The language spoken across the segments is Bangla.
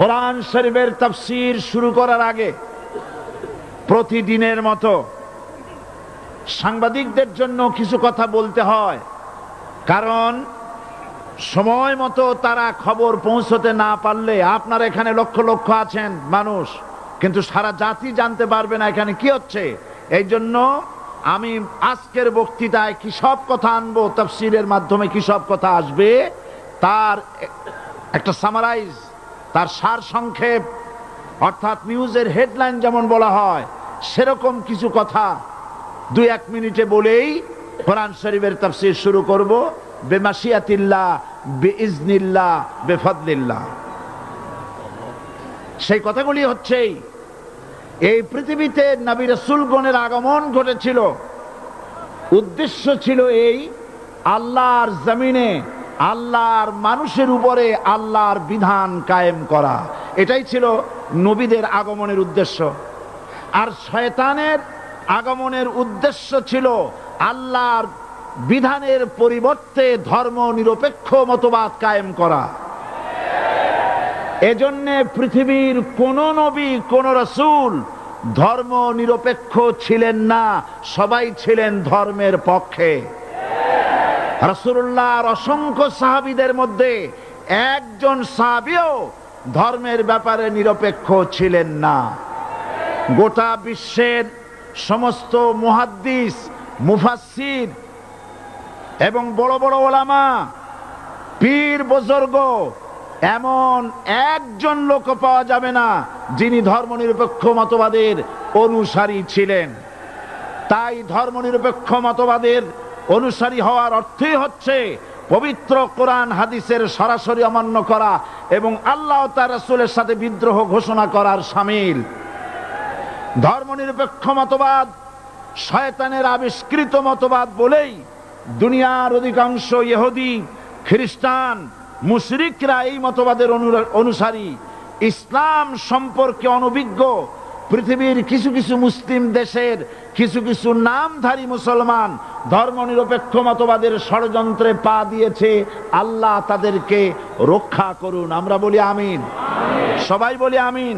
কোরআন শরীফের তাফসীর শুরু করার আগে প্রতিদিনের মতো সাংবাদিকদের জন্য কিছু কথা বলতে হয়, কারণ সময় মতো তারা খবর পৌঁছতে না পারলে, আপনারা এখানে লক্ষ লক্ষ আছেন মানুষ, কিন্তু সারা জাতি জানতে পারবে না এখানে কি হচ্ছে। এই জন্য আমি আজকের বক্তৃতায় কি সব কথা আনবো, তাফসীরের মাধ্যমে কি সব কথা আসবে, তার একটা সামারাইজ, তার সার সংক্ষেপ, অর্থাৎ নিউজের হেডলাইন যেমন বলা হয় সেরকম কিছু কথা 2-1 মিনিটে বলেই কোরআন শরীফের তাফসীর শুরু করব। বেমাশিয়াতিল্লাহ, বিইজনিল্লাহ, বেফদলিল্লাহ। সেই কথাগুলি হচ্ছে, এই পৃথিবীতে নবী রাসূলগণের আগমন ঘটেছিল, উদ্দেশ্য ছিল এই আল্লাহর জমিনে আল্লাহর মানুষের উপরে আল্লাহর বিধান কায়েম করা। এটাই ছিল নবীদের আগমনের উদ্দেশ্য। আর শয়তানের আগমনের উদ্দেশ্য ছিল আল্লাহর বিধানের পরিবর্তে ধর্ম নিরপেক্ষ মতবাদ কায়েম করা। এজন্য পৃথিবীর কোন নবী, কোন রাসূল ধর্ম নিরপেক্ষ ছিলেন না, সবাই ছিলেন ধর্মের পক্ষে। রাসূলুল্লাহর অসংখ্য সাহাবীদের মধ্যে একজন সাহাবীও ধর্মের ব্যাপারে নিরপেক্ষ ছিলেন না। গোটা বিশ্বের সমস্ত মুহাদ্দিস, মুফাসসির এবং বড় বড় ওলামা, পীর বুজুর্গ, এমন একজন লোক পাওয়া যাবে না যিনি ধর্মনিরপেক্ষ মতবাদের অনুসারী ছিলেন। তাই ধর্মনিরপেক্ষ মতবাদের অনুসারী হওয়ার অর্থই হচ্ছে পবিত্র কোরআন হাদিসের সরাসরি অমান্য করা এবং আল্লাহ ও তার রাসূলের সাথে বিদ্রোহ ঘোষণা করার শামিল। ধর্মনিরপেক্ষ মতবাদ শয়তানের আবিষ্কৃত মতবাদ বলেই দুনিয়ার অধিকাংশ ইহুদি, খ্রিস্টান, মুশরিকরা এই মতবাদের অনুসারী। ইসলাম সম্পর্কে অনভিজ্ঞ পৃথিবীর কিছু কিছু মুসলিম দেশের কিছু কিছু নামধারী মুসলমান ধর্মনিরপেক্ষ মতবাদের ষড়যন্ত্রে পা দিয়েছে। আল্লাহ তাদেরকে রক্ষা করুন। আমরা বলি আমিন, সবাই বলি আমিন।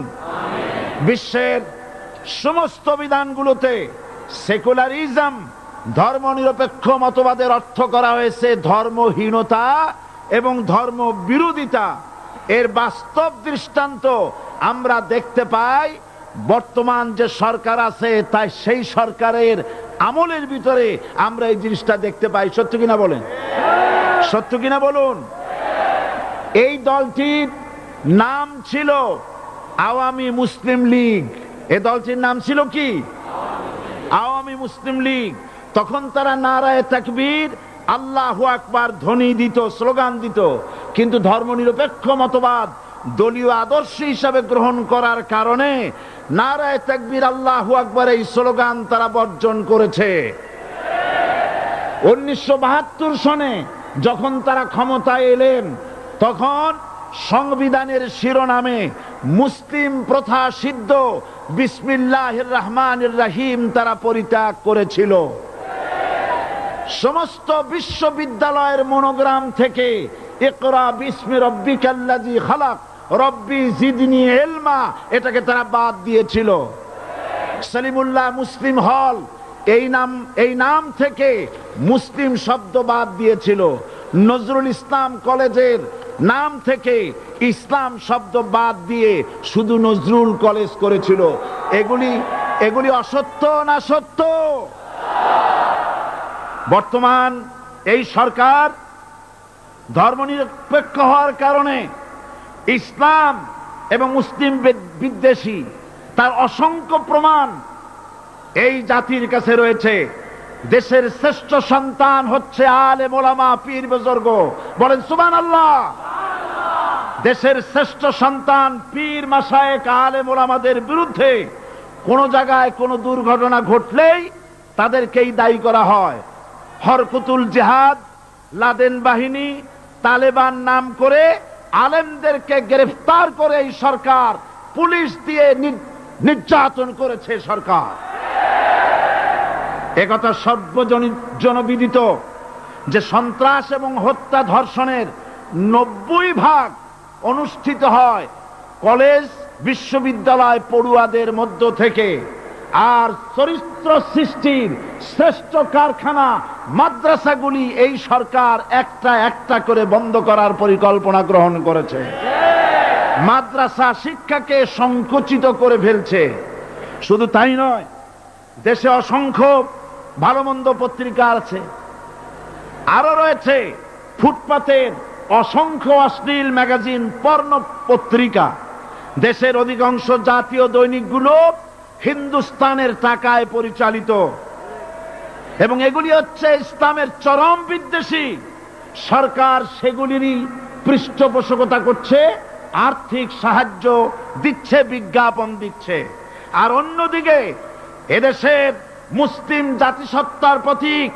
বিশ্বের সমস্ত বিধানগুলোতে সেকুলারিজম, ধর্মনিরপেক্ষ মতবাদের অর্থ করা হয়েছে ধর্মহীনতা এবং ধর্ম বিরোধিতা। এর বাস্তব দৃষ্টান্ত আমরা দেখতে পাই বর্তমান যে সরকার আছে, তাই সেই সরকারের আমলের ভিতরে আমরা এই জিনিসটা দেখতে পাই। সত্য কিনা বলেন? সত্য কিনা বলুন? এই দলটির নাম ছিল আওয়ামী মুসলিম লীগ। এই দলটির নাম ছিল কি? আওয়ামী মুসলিম লীগ। তখন তারা নারায়ে তাকবীর, আল্লাহু আকবার ধ্বনি দিত, স্লোগান দিত, কিন্তু ধর্মনিরপেক্ষ মতবাদ দলীয় আদর্শ হিসাবে গ্রহণ করার কারণে নারায়ে তাকবীর, আল্লাহু আকবার এই স্লোগান তারা বর্জন করেছে। 1972 সনে যখন তারা ক্ষমতায় এলেন, তখন সংবিধানের শিরোনামে মুসলিম প্রথা সিদ্ধ বিসমিল্লাহির রহমানির রহিম তারা পরিত্যাগ করেছিল। সমস্ত বিশ্ববিদ্যালয়ের মনোগ্রাম থেকে ইকরা বিসমি রব্বিকাল্লাযী খালাক, রব্বি জিদনি ইলমা, এটাকে তারা বাদ দিয়েছিল। সলিমুল্লাহ মুসলিম হল, এই নাম থেকে মুসলিম শব্দ বাদ দিয়েছিল। নজরুল ইসলাম কলেজের নাম থেকে ইসলাম শব্দ বাদ দিয়ে শুধু নজরুল কলেজ করেছিল। এগুলি অসত্য না সত্য? বর্তমান এই সরকার ধর্মনিরপেক্ষ হওয়ার কারণে ইসলাম এবং মুসলিম বিদ্বেষী, তার অসংখ্য প্রমাণ এই জাতির কাছে রয়েছে। দেশের শ্রেষ্ঠ সন্তান হচ্ছে আলেম ওলামা, পীর বুজুর্গ। বলেন সুবহানাল্লাহ। দেশের শ্রেষ্ঠ সন্তান পীর মাশায়েখ আলেম ওলামাদের বিরুদ্ধে কোন জায়গায় কোন দুর্ঘটনা ঘটলেই তাদেরকেই দায়ী করা হয়। হরকুতুল জিহাদ, লাদেন বাহিনী, তালেবান নাম করে আলেমদেরকে গ্রেফতার করে এই সরকার পুলিশ দিয়ে নির্যাতন করেছে সরকার। একথা সর্বজনবিদিত যে সন্ত্রাস এবং হত্যা ধর্ষণের 90% অনুষ্ঠিত হয় কলেজ বিশ্ববিদ্যালয় পড়ুয়াদের মধ্য থেকে। আর চরিত্র সৃষ্টির শ্রেষ্ঠ কারখানা মাদ্রাসাগুলি এই সরকার একটা একটা করে বন্ধ করার পরিকল্পনা গ্রহণ করেছে। মাদ্রাসা শিক্ষাকে সংকুচিত করে ফেলছে। শুধু তাই নয়, দেশে অসংখ্য ভালো মন্দ পত্রিকা আছে, আরো রয়েছে ফুটপাতের অসংখ্য অশ্লীল ম্যাগাজিন, পর্ণ পত্রিকা। দেশের অধিকাংশ জাতীয় দৈনিকগুলো হিন্দুস্তানের টাকায় পরিচালিত এবং এগুলি হচ্ছে ইসলামের চরম বিদ্বেষী। সরকার সেগুলিরই পৃষ্ঠপোষকতা করছে, আর্থিক সাহায্য দিচ্ছে, বিজ্ঞাপন দিচ্ছে। আর অন্যদিকে এদেশের মুসলিম জাতিসত্তার প্রতীক,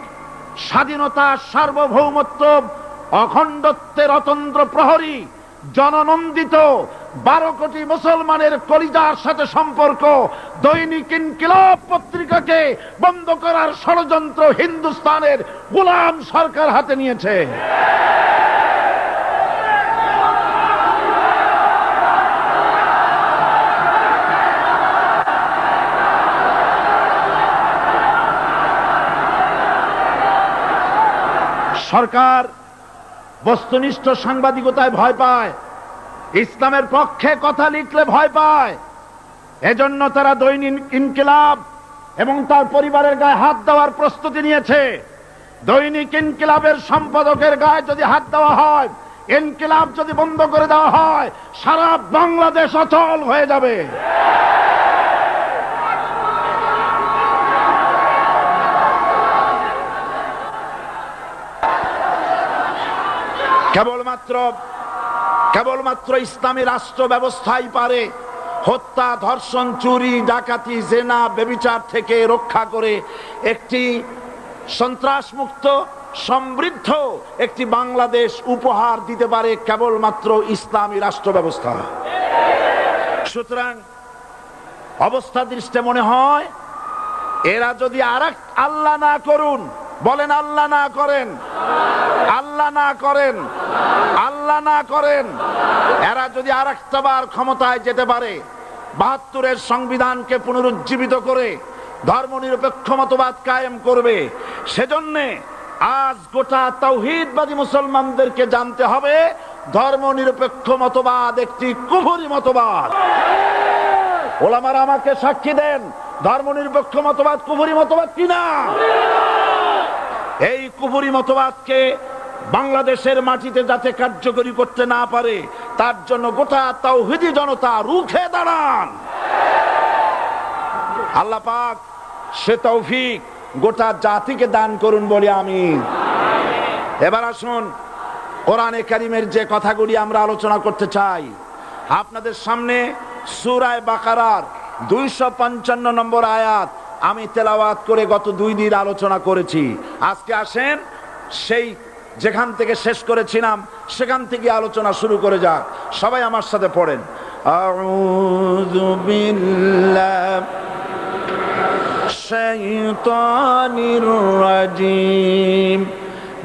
স্বাধীনতা, সার্বভৌমত্ব, অখণ্ডত্বের অতন্দ্র প্রহরী, জননন্দিত 12 কোটি মুসলমানের কলিজার সাথে সম্পর্ক দৈনিক ইনকিলাব পত্রিকাকে বন্ধ করার ষড়যন্ত্র হিন্দুস্তানের গোলাম সরকার হাতে নিয়েছে। সরকার বস্তুনিষ্ঠ সাংবাদিকতায় ভয় পায়, ইসলামের পক্ষে কথা লিখলে ভয় পায়। এজন্য তারা দৈনিক ইনকিলাব এবং তার পরিবারের গায়ে হাত দেওয়ার প্রস্তুতি নিয়েছে। দৈনিক ইনকিলাবের সম্পাদকের গায়ে যদি হাত দেওয়া হয়, ইনকিলাব যদি বন্ধ করে দেওয়া হয়, সারা বাংলাদেশ অচল হয়ে যাবে। কেবলমাত্র ইসলামী রাষ্ট্র ব্যবস্থাই পারে হত্যা, ধর্ষণ, চুরি, ডাকাতি, জেনা, ব্যভিচার থেকে রক্ষা করে একটি সন্ত্রাসমুক্ত সমৃদ্ধ একটি বাংলাদেশ উপহার দিতে পারে কেবলমাত্র ইসলামী রাষ্ট্র ব্যবস্থা। সুতরাং অবস্থা দৃষ্টে মনে হয় এরা যদি আরেক আল্লাহ না করুন, বলেন আল্লাহ না করেন, আল্লাহ না করেন, আল্লাহ না করেন, এরা যদি আরেকটা বার ক্ষমতায় যেতে পারে, ৭২-এর সংবিধানকে পুনরুজ্জীবিত করে ধর্মনিরপেক্ষ মতবাদ কায়েম করবে, সেজন্য আজ গোটা তাওহীদবাদী মুসলমানদেরকে জানতে হবে ধর্মনিরপেক্ষ মতবাদ একটি কুফরি মতবাদ। ওলামারা আমাকে সাক্ষী দেন, ধর্মনিরপেক্ষ মতবাদ কুফরি মতবাদ কিনা। এই কুফরি মতবাদকে বাংলাদেশের মাটিতে যাতে কার্যকরী করতে না পারে, তার জন্য গোটা তাওহীদি জনতা রুখে দাঁড়ান। আল্লাহ পাক সে তৌফিক গোটা জাতিকে দান করুন বলি আমিন। এবার আসুন কোরআনে কারীমের যে কথাগুলি আমরা আলোচনা করতে চাই, আপনাদের সামনে সূরা বাকারার 255 নম্বর আয়াত আমি তেলাওয়াত করে গত 2 দিন আলোচনা করেছি। আজকে আসেন সেই যেখান থেকে শেষ করেছিলাম সেখান থেকে আলোচনা শুরু করে যাক। সবাই আমার সাথে পড়েন, আউযু বিল্লাহি শাইতানির রাজীম,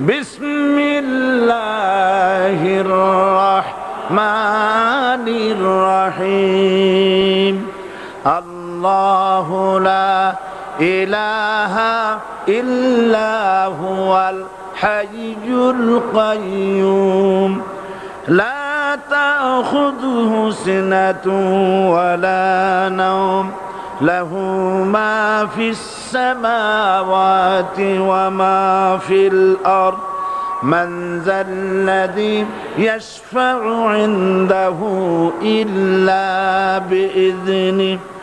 বিসমিল্লাহির রাহমানির রাহিম। আল্লাহু লা ইলাহা ইল্লা হুয়াল হাইয়ুল কাইয়্যুম, লা তাখুযুহু সিনাতুন ওয়ালা নাওম, লাহু মা ফিস সামাওয়াতি ওয়া মা ফিল আরদ, মান যাল্লাযী ইয়াশফা'ু ইনদাহু ইল্লা বিইذনিহি,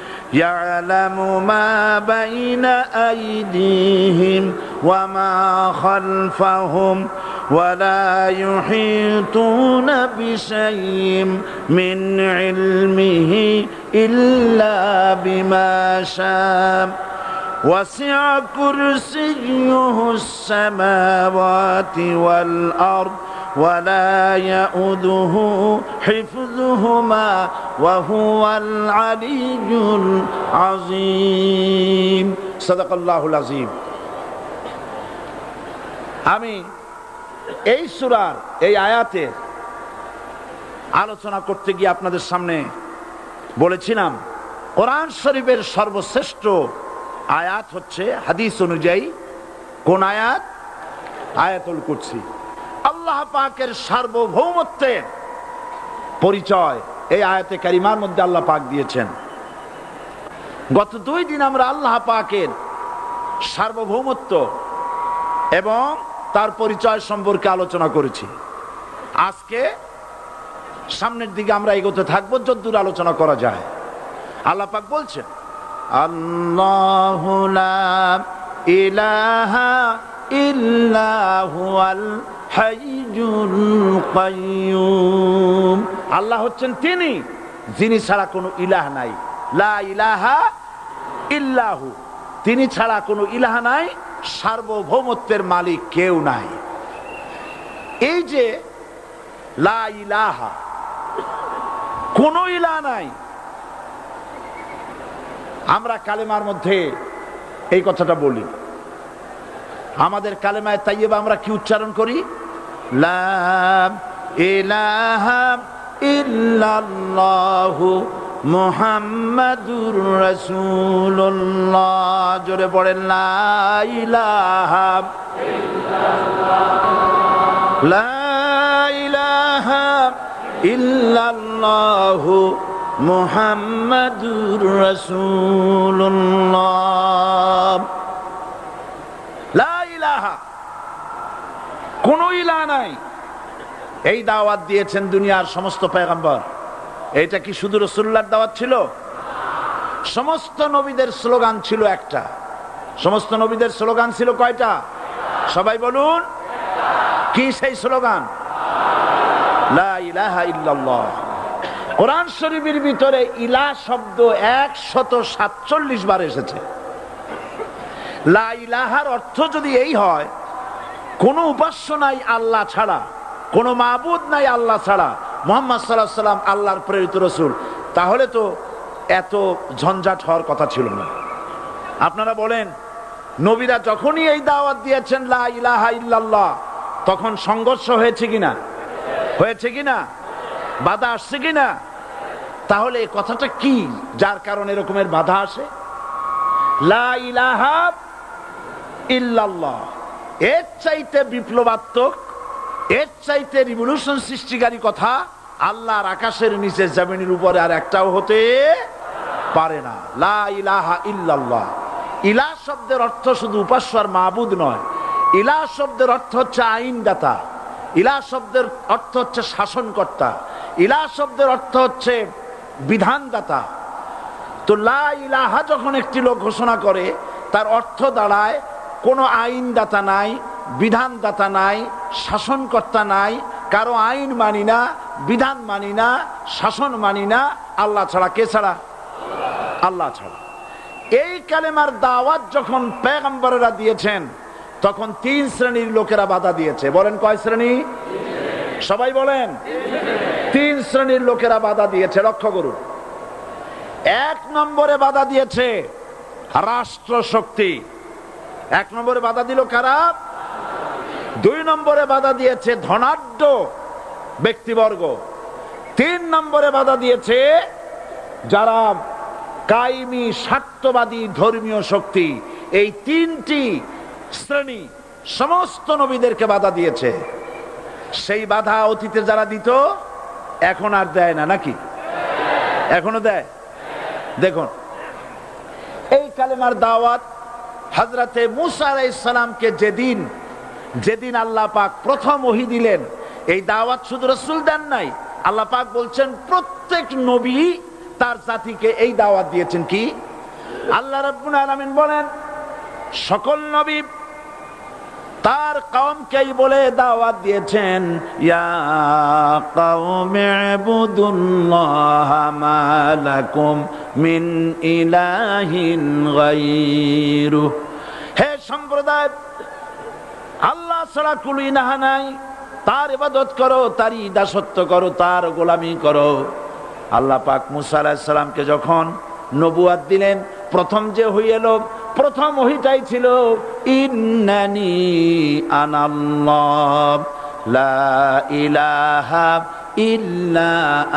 يعلم ما بين أيديهم وما خلفهم ولا يحيطون بشيء من علمه إلا بما شاء، وسع كرسيه السماوات والأرض ولا يؤوده حفظهما وهو العلي العظيم। صدق الله العظيم। আমি এই সূরার এই আয়াতের আলোচনা করতে গিয়ে আপনাদের সামনে বলেছিলাম কোরআন শরীফের সর্বশ্রেষ্ঠ আয়াত হচ্ছে হাদিস অনুযায়ী কোন আয়াত? আয়াতুল কুরসি। আল্লাহ পাকের সার্বভৌমত্বের পরিচয় এই আয়াতে কারিমার মধ্যে আল্লাহ পাক দিয়েছেন। গত 2 দিন আমরা আল্লাহ পাকের সার্বভৌমত্ব এবং তার পরিচয় সম্পর্কে আলোচনা করেছি। আজকে সামনের দিকে আমরা এগোতে থাকবো যতদূর আলোচনা করা যায়। আল্লাহ পাক বলছেন আল্লাহু লা ইলাহা ইল্লা হুয়াল হাইয়ুল কাইয়্যুম। আল্লাহ হচ্ছেন তিনি যিনি ছাড়া কোনো ইলাহ নাই। লা ইলাহা ইল্লাহু, তিনি ছাড়া কোনো ইলাহ নাই, সার্বভৌমত্বের মালিক কেউ নাই। এই যে লা ইলাহা, কোনো ইলাহ নাই, আমরা কালেমার মধ্যে এই কথাটা বলি। আমাদের কালেমায়ে তাইয়্যিবা আমরা কি উচ্চারণ করি? লা ইলাহা ইল্লাল্লাহু মুহাম্মাদুর রাসূলুল্লাহ। জোরে পড়েন লা ইলাহা ইল্লাল্লাহ, লা ইলাহা ইল্লাল্লাহু মুহাম্মাদুর রাসূলুল্লাহ। লা ইলাহা, কোনো ইলাহ নাই, এই দাওয়াত দিয়েছেন দুনিয়ার সমস্ত পয়গম্বর। এটা কি শুধু রাসূলুল্লাহর দাওয়াত ছিল? সমস্ত নবীদের স্লোগান ছিল একটা। সমস্ত নবীদের স্লোগান ছিল কয়টা? সবাই বলুন, কি সেই স্লোগান? লা ইলাহা ইল্লাল্লাহ। কোরআন শরীফের ভিতরে ইলাহ শব্দ 147 বার এসেছে। লা ইলাহার অর্থ যদি এই হয় কোন উপাস্য নাই আল্লাহ ছাড়া, কোন মাবুদ নাই আল্লাহ ছাড়া, মুহাম্মদ সাল্লাল্লাহু আলাইহি ওয়াসাল্লাম আল্লাহর প্রেরিত রাসূল, তাহলে তো এত ঝঞ্ঝাট হওয়ার কথা ছিল না। আপনারা বলেন, নবীরা যখনই এই দাওয়াত দিয়েছেন লা ইলাহা ইল্লাল্লাহ, তখন সংঘর্ষ হয়েছে কিনা? হয়েছে কিনা? বাধা আসছে কিনা? তাহলে এই কথাটা কি যার কারণে এরকমের বাধা আসে? লা ইলাহা ইল্লাল্লাহ, এর চাইতে বিপ্লবাত্মক, এর চাইতে রিভলিউশন সৃষ্টিকারী কথা আল্লাহর আকাশের নিচে জমিনের উপরে আর একটাও হতে পারে না। লা ইলাহা ইল্লাল্লাহ। ইলাহ শব্দের অর্থ শুধু উপাস্য আর মাবুদ নয়। ইলাহ শব্দের অর্থ হচ্ছে আইনদাতা, ইলাহ শব্দের অর্থ হচ্ছে শাসনকর্তা, ইলাহ শব্দের অর্থ হচ্ছে বিধানদাতা। তো লা ইলাহা যখন একটি লোক ঘোষণা করে, তার অর্থ দাঁড়ায় কোনো আইনদাতা নাই, বিধানদাতা নাই, শাসনকর্তা নাই, কারো আইন মানি না, বিধান মানি না, শাসন মানি না, আল্লাহ ছাড়া। কে ছাড়া? আল্লাহ ছাড়া। এই কালেমার দাওয়াত যখন পয়গম্বরেরা দিয়েছেন, তখন 3 শ্রেণীর লোকেরা বাধা দিয়েছে। বলেন কয় শ্রেণী? সবাই বলেন। 3 শ্রেণীর লোকেরা বাধা দিয়েছে। লক্ষ্য করুন। 1 নম্বরে বাধা দিয়েছে রাষ্ট্র শক্তি। 1 নম্বরে বাধা দিল কারা? 2 নম্বরে বাধা দিয়েছে ধনাঢ্য ব্যক্তিবর্গ। 3 নম্বরে বাধা দিয়েছে যারা কায়েমি স্বার্থবাদী ধর্মীয় শক্তি। এই 3টি শ্রেণী সমস্ত নবীদেরকে বাধা দিয়েছে। সেই বাধা অতীতে যারা দিত এখন আর দেয় না, নাকি? এখনো দেয়? দেখুন, এই কালেমার দাওয়াত হযরতে মূসা আলাইহিস সালামকে যেদিন আল্লাহ পাক প্রথম ওহী দিলেন, এই দাওয়াত শুধু রাসূল দেন নাই, আল্লাহ পাক বলছেন প্রত্যেক নবী তার জাতিকে এই দাওয়াত দিয়েছেন। কি? আল্লাহ রাব্বুল আলামিন বলেন, সকল নবী তার কওমকেই বলে দাওয়াত দিয়েছেন, ইয়া কওমি ইবুদুল্লাহা মা লাকুম মিন ইলাহিন গায়রু। হে সম্প্রদায়, আল্লাহ ছাড়া কোনো ইলাহ নাই, তার ইবাদত করো, তারই দাসত্ব করো, তার গোলামি করো। আল্লাহ পাক মূসা আলাইহিস সালামকে যখন নবুয়াত দিলেন, প্রথম যে ওহী এলো, প্রথম ওহীটাই ছিল ইন্নানি আনাল্লাহ লা ইলাহা ইল্লা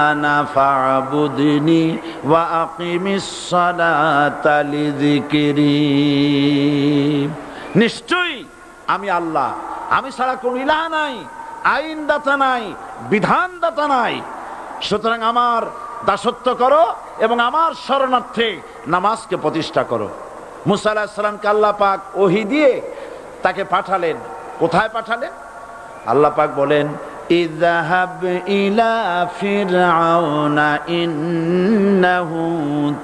আনা ফা'বুদনি ওয়া আকিমিস সালাতা লিযিকরি। নিশ্চয়ই আমি আল্লাহ, আমি ছাড়া কোন ইলাহ নাই, আইনদাতা নাই, বিধানদাতা নাই। সুতরাং আমার দাসত্ব করো এবং আমার শরণার্থে নামাজকে প্রতিষ্ঠা করো। মুসা আলাইহিস সালামকে আল্লাহ পাক ওহী দিয়ে তাকে পাঠালেন। কোথায় পাঠালেন? আল্লাহ পাক বলেন, ইযহাব ইলা ফিরআউনা ইন্নাহু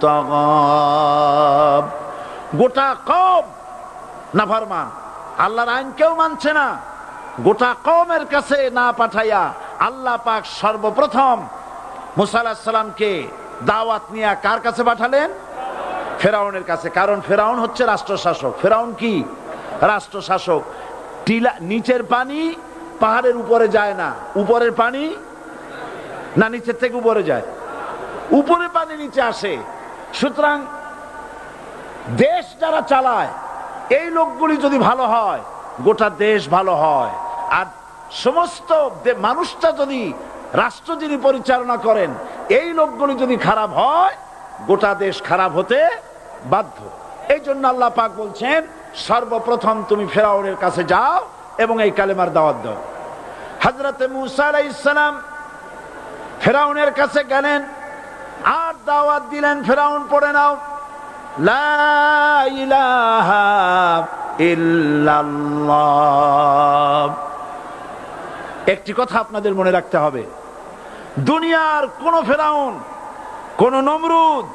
তাগাব। গোটা কওম নাফরমান, আল্লাহর আইন কেউ মানছে না। গোটা কওমের কাছে না পাঠাইয়া আল্লাহ পাক সর্বপ্রথম মুসা আলাইহিস সালামকে দাওয়াত নিয়ে কার কাছে পাঠালেন? ফেরাউনের কাছে। কারণ ফেরাউন হচ্ছে রাষ্ট্রশাসক। ফেরাউন কি? রাষ্ট্রশাসক। টিলা নিচের পানি পাহাড়ের উপরে যায় না, উপরের পানি না নিচের থেকে উপরে যায়, উপরে পানি নিচে আসে। সুতরাং দেশ যারা চালায় এই লোকগুলি যদি ভালো হয়, গোটা দেশ ভালো হয়। আর সমস্ত মানুষটা যদি, রাষ্ট্র যিনি পরিচালনা করেন এই লোকগুলি যদি খারাপ হয়, গোটা দেশ খারাপ হতে বাধ্য। এই জন্য আল্লাহ পাক বলছেন, সর্বপ্রথম তুমি ফেরাউনের কাছে যাও এবং এই কালেমার দাওয়াত দাও। হযরতে মুসা আলাইহিস সালাম ফেরাউনের কাছে গেলেন আর দাওয়াত দিলেন, ফেরাউন পড়ে নাও, লা ইলাহা ইল্লাল্লাহ। একটি কথা আপনাদের মনে রাখতে হবে, দুনিয়ার কোন ফেরাউন, কোন নমরুদ,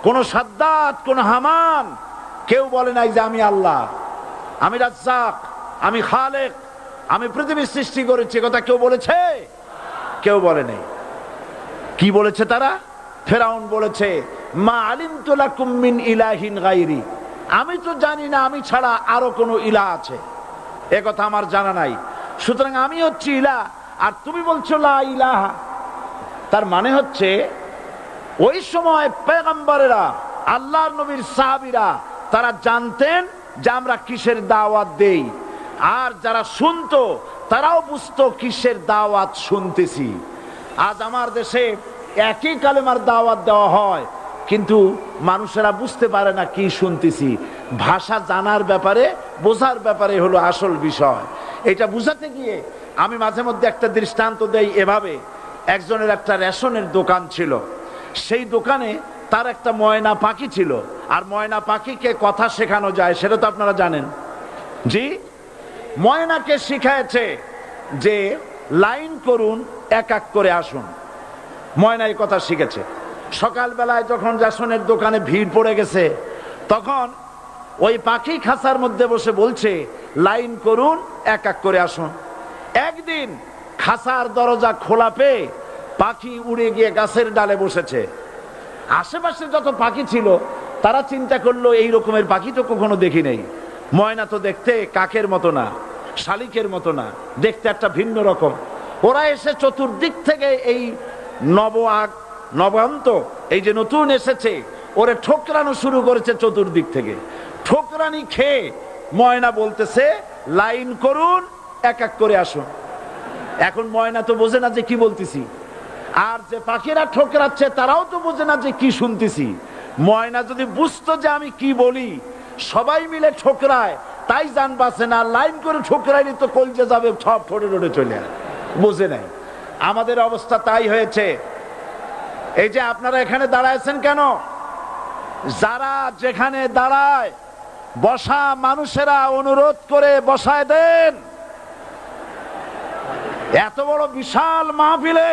কোন সাদ্দাত, কোন হামান কেউ বলে নাই যে আমি আল্লাহ, আমি রাজ্জাক, আমি খালেক, আমি পৃথিবী সৃষ্টি করেছি। কথা কেউ বলেছে? কেউ বলে নাই। কি বলেছে তারা? ফেরাউন বলেছে, মা আলিমতু লাকুম মিন ইলাহিন গায়রি, আমি তো জানি না আমি ছাড়া আরো কোন ইলাহ আছে, এ কথা আমার জানা নাই। সুতরাং আমি হচ্ছি ইলাহ আর তুমি বলছো লা ইলাহা। তার মানে হচ্ছে ওই সময় পয়গম্বরেরা, আল্লাহর নবীর সাহাবীরা তারা জানতেন যে আমরা কিসের দাওয়াত দেই, আর যারা শুনতো তারাও বুঝতো কিসের দাওয়াত শুনতেছি। আজ আমার দেশে একই কালেমার দাওয়াত দেওয়া হয়, কিন্তু মানুষেরা বুঝতে পারে না কি শুনতেছি। ভাষা জানার ব্যাপারে, বোঝার ব্যাপারে হলো আসল বিষয়। এটা বুঝাতে গিয়ে আমি মাঝে মধ্যে একটা দৃষ্টান্ত দেই এভাবে। একজনের একটা রেশনের দোকান ছিল, সেই দোকানে তার একটা ময়না পাখি ছিল। আর ময়না পাখিকে কথা শেখানো যায় সেটা তো আপনারা জানেন। জি, ময়নাকে শিখায়েছে যে লাইন করুন, এক এক করে আসুন। ময়না এই কথা শিখেছে। সকালবেলায় যখন রেশনের দোকানে ভিড় পড়ে গেছে, তখন ওই পাখি খাঁচার মধ্যে বসে বলছে লাইন করুন, এক এক করে আসুন। একদিন খাঁচার দরজা খোলা পেয়ে পাখি উড়ে গিয়ে গাছের ডালে বসেছে। আশেপাশে যত পাখি ছিল তারা চিন্তা করলো এই রকমের পাখি তো কখনো দেখি নাই। ময়না তো দেখতে কাকের মতো না, শালিকের মতো না, দেখতে একটা ভিন্ন রকম। ওরা এসে চতুর্দিক থেকে এই নবান্ত, এই যে নতুন এসেছে, ওরে ঠোকরানো শুরু করেছে চতুর্দিক থেকে। ঠোকরানি খেয়ে ময়না বলতেছে লাইন করুন, এক এক করে আসুন। এখন ময়না তো বোঝে না যে কি বলতেছি, আর যে পাখিরা ঠোকরাচ্ছে তারাও তো বোঝে না যে কি শুনতেছি। ময়না যদি বুঝতো যে আমি কি বলি, সবাই মিলে ঠোকরায়, তাই জান বাঁচে না। লাইন করে ঠোকরাইলে তো কলজে যাবে, সব ঠোঁটে ঠোঁটে চলে, বোঝে নাই। আমাদের অবস্থা তাই হয়েছে। এই যে আপনারা এখানে দাঁড়ায়ছেন কেন? যারা যেখানে দাঁড়ায় বসা মানুষেরা অনুরোধ করে বসায় দেন। এত বড় বিশাল মাহফিলে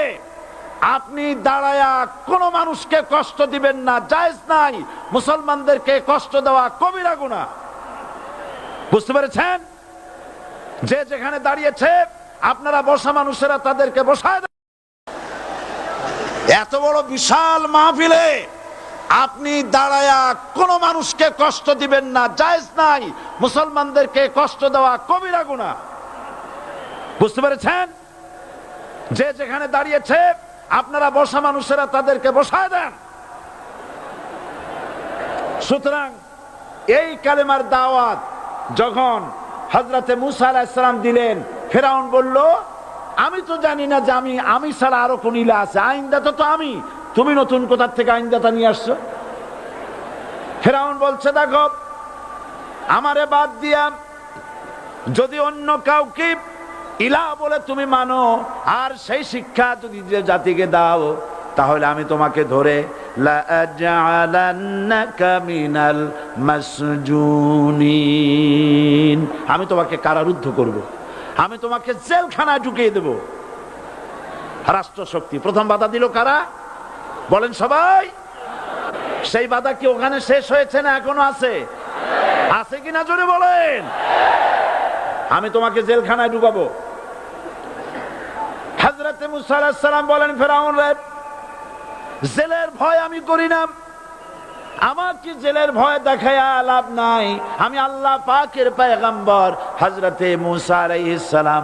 আপনি দাঁড়ায়া কোনো মানুষকে কষ্ট দিবেন না, জায়েজ নাই। মুসলমানদেরকে কষ্ট দেওয়া কবিরা গুনাহ। বুঝতে পেরেছেন? যে যেখানে দাঁড়িয়েছে আপনারা বসা মানুষেরা তাদেরকে বসায় দেন। এত বড় বিশাল মাহফিলে আপনি দাঁড়ায়া কোনো মানুষকে কষ্ট দিবেন না, জায়েজ নাই। মুসলমানদেরকে কষ্ট দেওয়া কবিরা গুনাহ। বুঝতে পেরেছেন? যে যেখানে দাঁড়িয়েছে আপনারা বসা মানুষেরা তাদেরকে বসায় দেন। সুতরাং এই কালেমার দাওয়াত যখন হযরতে মুসা আলাইহিস সালাম দিলেন, ফেরাউন বলল আমি তো জানি না যে আমি ছাড়া আরো কোন ইলা আছে, আইনদাতা তো আমি, তুমি নতুন কোথার থেকে আইনদাতা নিয়ে আসছো? ফেরাউন বলছে দেখো, আমারে বাদ দিয়া যদি অন্য কাউকে ইলা বলে তুমি মানো, আর সেই শিক্ষা যদি যে জাতিকে দাও, তাহলে আমি তোমাকে ধরে লাআজআলান্নাকা মিনাল মাসজুনিন, আমি তোমাকে কারারুদ্ধ করব, আমি তোমাকে জেলখানায় ঢুকিয়ে দেব। রাষ্ট্রশক্তি প্রথম বাধা দিল কারা? বলেন সবাই। সেই বাধা কি ওখানে শেষ হয়েছে না এখনো আছে? আছে কিনা জোরে বলেন। আমি তোমাকে জেলখানায় ঢুকাবো। হযরতে মুসা আলাইহিস সালাম বলেন, ফেরাউন রে, জেলের ভয় আমি করি না, আমাকে জেলের ভয় দেখায়া লাভ নাই, আমি আল্লাহ পাকের পয়গম্বর হযরতে মুসা আলাইহিস সালাম।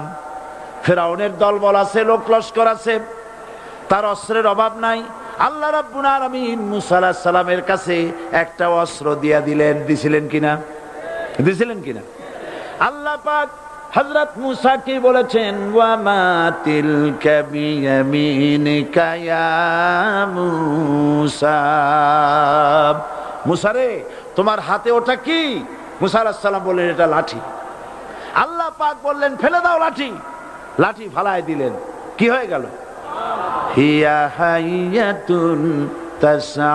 ফেরাউনের দলবল আছে, লোক লস্কর আছে, তার অস্ত্রের অভাব নাই। আল্লাহ রাব্বুল আলামিন মুসা আলাইহিস সালামের কাছে একটা অস্ত্র দিয়া দিলেন। দিছিলেন কিনা? আল্লাহ পাক হযরত মুসা কি বলেছেন, ওয়া মা তিলকা বিয়ামিনিকা ইয়া মুসা, মুসা রে তোমার হাতে ওটা কি? মুসা আলাইহিস সালাম বললেন, এটা লাঠি। আল্লাহ পাক বললেন, ফেলে দাও লাঠি। লাঠি ফালায় দিলেন, কি হয়ে গেল? হিয়া হাইয়াতুন তাসআ,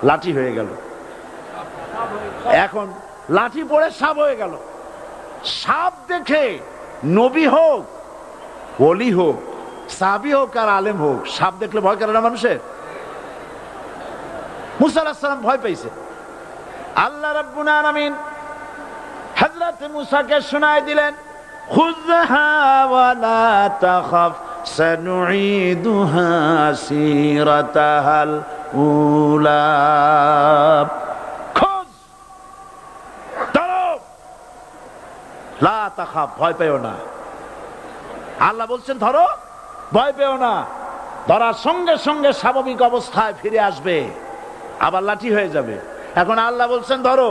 লাঠি হয়ে গেল। এখন লাঠি পড়ে সাপ হয়ে গেল। সাপ দেখে নবী হোক, ওলি হোক, সাহাবী হোক আর আলেম হোক, সাপ দেখলে ভয় করে না মানুষের? মুসা আলাইহিস সালাম ভয় পেয়েছে। আল্লাহ রাব্বুল আলামিন হযরত মুসাকে শোনায় দিলেন, খুযহা ওয়া লা তাখাফ সানুঈদুহা সিরাতাহাল উলা, লা তাখাফ, ভয় পেও না। আল্লাহ বলছেন ধরো, ভয় পেও না। ধরার সঙ্গে সঙ্গে স্বাভাবিক অবস্থায় ফিরে আসবে, আবার লাঠি হয়ে যাবে। এখন আল্লাহ বলছেন ধরো।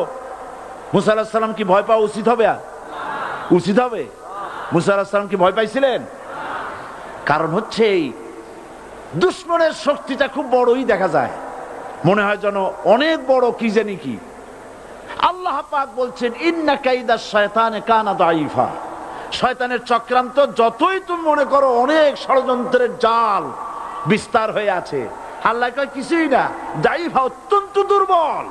মুসা আলাইহিস সালাম কি ভয় পাওয়া উচিত হবে? উচিত হবে? মুসা আলাইহিস সালাম কি ভয় পাইছিলেন? কারণ হচ্ছে এই দুশমনের শক্তিটা খুব বড়ই দেখা যায়, মনে হয় যেন অনেক বড়, কি জানি কি। আল্লাহ পাক বলছেন, ইন্না কাইদা শায়তানে কানা দাঈফা, শয়তানের চক্রান্ত যতই তুমি মনে করো অনেক ষড়যন্ত্রের জাল বিস্তার হয়ে আছে, আল্লাহ কয় কিছুই না, দাঈফা, অত্যন্ত দুর্বল।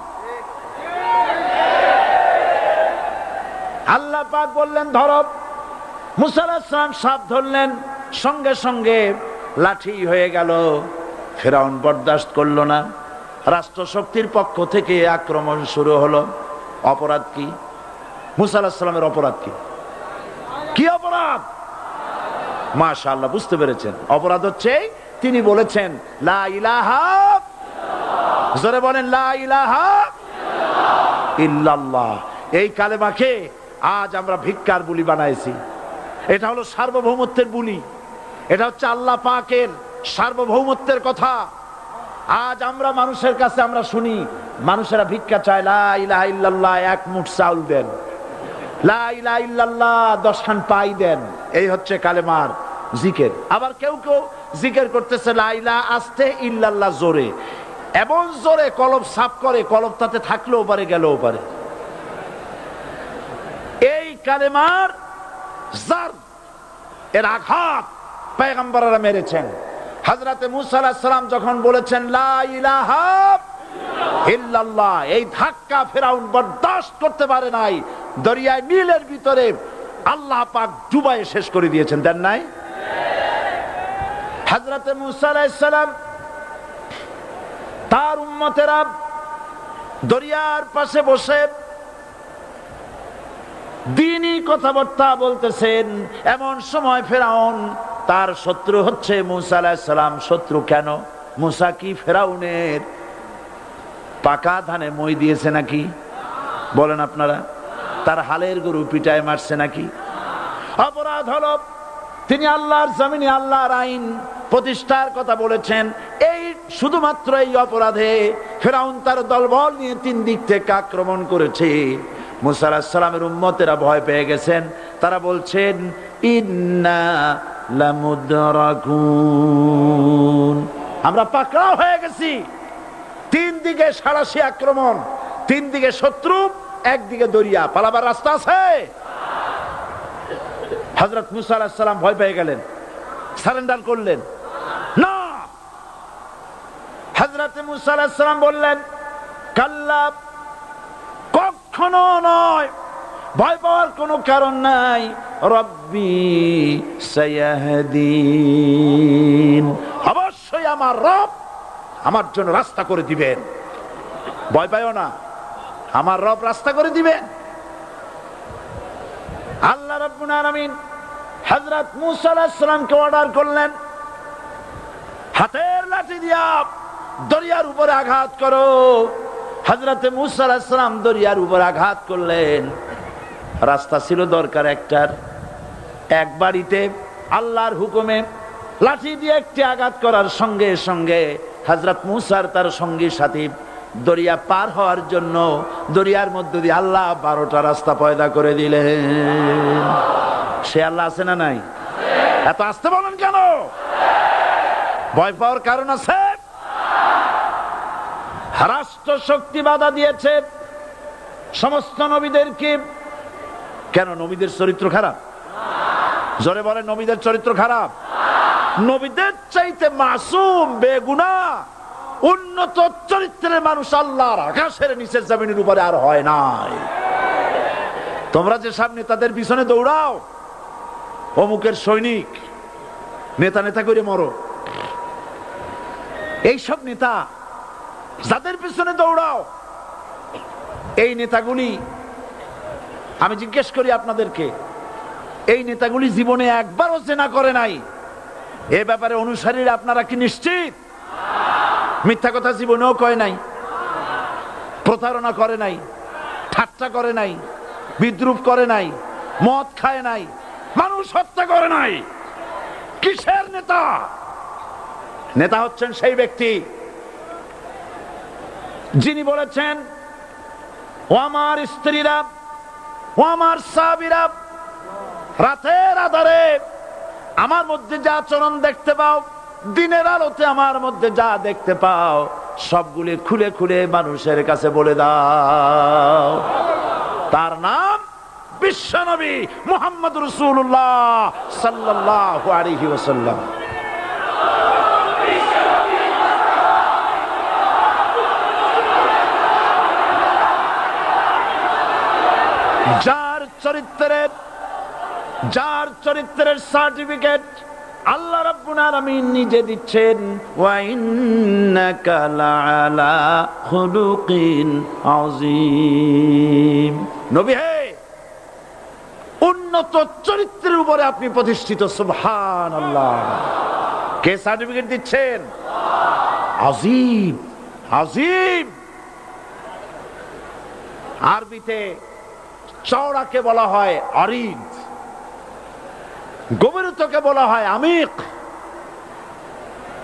আল্লাহ পাক বললেন ধরো। মুসা আলাইহিস সালাম সাপ ধরলেন, সঙ্গে সঙ্গে লাঠি হয়ে গেল। ফেরাউন বরদাস্ত করলো না, রাষ্ট্রশক্তির পক্ষ থেকে আক্রমণ শুরু হলো। অপরাধ কি? মুসা আলাইহিস সালামের অপরাধ কি? কি অপরাধ? মাশাআল্লাহ, বুঝতে পেরেছেন। অপরাধ হচ্ছে তিনি বলেছেন লা ইলাহা, জোরে বলেন লা ইলাহা ইল্লাল্লাহ। এই কালেমাকে আজ আমরা ভিক্ষার বুলি বানাইছি। এটা হলো সার্বভৌমত্বের বুলি, এটা হচ্ছে আল্লাহ পাকের সার্বভৌমত্বের কথা। আজ আমরা মানুষের কাছে আমরা শুনি, মানুষেরা ভিক্ষা চায়, লা ইলাহা ইল্লাল্লাহ, এক মুঠ চাউল দেন, লা ইলাহা ইল্লাল্লাহ 10 খান পাই দেন। এই হচ্ছে কালেমার জিকির। আবার কেউ কেউ জিকির করতেছে লা ইলাহা আস্তে, ইল্লাল্লাহ জোরে, এমন জোরে কলব সাফ করে, কলব তাতে থাকলেও পারে গেলেও পারে। এই কালেমার জার, এর আঘাত পয়গম্বররা মেরেছেন। হযরতে মুসা আলাইহিস সালাম যখন বলেছেন লা ইলাহা ইল্লাল্লাহ, এই ধাক্কা ফেরাউন বরদাস্ত করতে পারে নাই। দরিয়ায় নীলের ভিতরে আল্লাহ পাক ডুবাইয়ে শেষ করে দিয়েছেন, দেন নাই? হযরতে মুসা আলাইহিস সালাম, তার উম্মতেরা দরিয়ার পাশে বসে দ্বীনি কথাবার্তা বলতেছেন। এমন সময় ফেরাউন, তার শত্রু হচ্ছে মুসা আলাইহিস সালাম। শত্রু কেন? মুসা কি ফেরাউনের পাকা ধানে মই দিয়েছে নাকি? বলেন আপনারা। তার হালের গরু পিটায় মারছে নাকি? অপরাধ হলো তিনি আল্লাহর জমিনে আল্লাহর আইন প্রতিষ্ঠার কথা বলেছেন। এই শুধুমাত্র এই অপরাধে ফেরাউন তার দলবল নিয়ে 3 দিক থেকে আক্রমণ করেছে। মুসা আলাইহিস সালামের উম্মতেরা ভয় পেয়ে গেছেন। তারা বলছেন ইন্না লামুদরাকুন। আমরা পাকড়াও হয়ে গেছি। তিন দিকে সাঁড়াশি আক্রমণ, তিন দিকে শত্রু, একদিকে দরিয়া, পালাবার রাস্তা আছে? হযরত মুসা আলাইহিস সালাম ভয় পেয়ে গেলেন, সারেন্ডার করলেন না। হযরত মুসা আলাইহিস সালাম বললেন, কাল্লা, কখনো নয়, ভয় পাওয়ার কোনো কারণ নাই। রব্বি সায়াহদিন, অবশ্যই আমার রব আমার জন্য রাস্তা করে দিবেন। ভয় পাইও না, আমার রব রাস্তা করে দিবেন। আল্লাহ রাব্বুল আলামিন হযরত মুসা আলাইহিস সালামকে অর্ডার করলেন, হাতের লাঠি দিয়া দরিয়ার উপরে আঘাত করো। হযরত মুসা আলাইহিস সালাম দরিয়ার উপর আঘাত করলেন। রাস্তা ছিল দরকার একটার, এক বাড়িতে আল্লাহর হুকুমে লাঠি দিয়ে একটি আঘাত করার সঙ্গে সঙ্গে হযরত মুসার তার সঙ্গী সাথী দরিয়া পার হওয়ার জন্য দরিয়ার মধ্য দিয়ে আল্লাহ 12টা রাস্তা পয়দা করে দিলেন। সে আল্লাহ আছে না নাই? এত আসতে বলেন কেন? ভয় পাওয়ার কারণ আছে? রাষ্ট্র শক্তি বাধা দিয়েছে সমস্ত নবীদেরকে। কেন? নবীদের চরিত্র খারাপ? জোরে বলে, নবীদের চরিত্র খারাপ? নবীদের চাইতে মাসুম, বেগুনাহ, উন্নত চরিত্রের মানুষ আল্লাহর আকাশের নিচের জমিনের উপরে আর হয় নাই। তোমরা যে সব নেতাদের পিছনে দৌড়াও, অমুকের সৈনিক, নেতা নেতা করে মরো, এইসব নেতা যাদের পিছনে দৌড়াও, এই নেতাগুলি, আমি জিজ্ঞেস করি আপনাদেরকে, এই নেতাগুলি জীবনে একবারও জেনা করে নাই? এ ব্যাপারে অনুসারীরা আপনারা কি নিশ্চিত? মিথ্যা কথা জীবনেও কয় নাই, প্রতারণা করে নাই, ঠাট্টা করে নাই, বিদ্রুপ করে নাই, মদ খায় নাই, মানুষ হত্যা করে নাই। কিসের নেতা? নেতা হচ্ছেন সেই ব্যক্তি যিনি বলেছেন, ও আমার স্ত্রীরা, ও আমার সাহাবীরা, রাতের আধারে আমার মধ্যে যা আচরণ দেখতে পাও, দিনের আলোতে আমার মধ্যে যা দেখতে পাও, সবগুলি খুলে খুলে মানুষের কাছে বলে দাও। তার নাম বিশ্বনবী মুহাম্মদ রাসূলুল্লাহ সাল্লাল্লাহু আলাইহি ওয়াসাল্লাম। যার চরিত্রের সার্টিফিকেট আল্লাহ রাব্বুল আলামিন নিজে দিচ্ছেন, ওয়া ইন্নাকা লাআলা খুলুকিন আযীম। নবী হে, উন্নত চরিত্রের উপরে আপনি প্রতিষ্ঠিত। সুবহানাল্লাহ। কে সার্টিফিকেট দিচ্ছেন? আযীম, আযীম। আরবিতে চওড়াকে বলা হয় আরিদ, গভীরতাকে বলা হয় আমিক।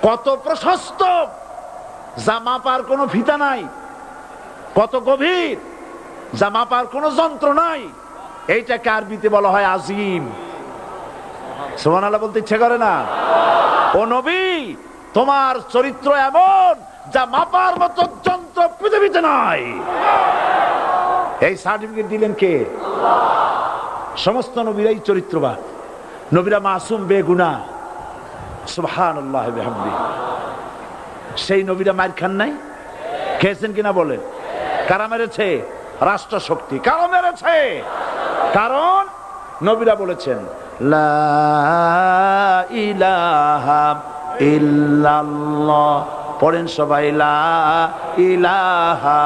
কত প্রশস্ত, যা মাপার কোনো ফিতা নাই, কত গভীর, যা মাপার কোনো যন্ত্র নাই, এইটাকে আরবিতে বলা হয় আজিম। সুবহানাল্লাহ বলতে ইচ্ছে করে না? ও নবী, তোমার চরিত্র এমন যা মাপার মতো যন্ত্র পৃথিবীতে নাই। এই সার্টিফিকেট দিলেন কে? সমস্ত নবীরাই চরিত্রবান, নবীরা মাসুম, বেগুনাহ। সুবহানাল্লাহ বিহামদিহি। সেই নবীরা মার খান নাই? খেয়েছেন কিনা বলেন? কারা মেরেছে? রাষ্ট্র শক্তি। কারা মেরেছে? কারণ নবীরা বলেছেন লা ইলাহা ইল্লাল্লাহ। পড়েন সবাই, লা ইলাহা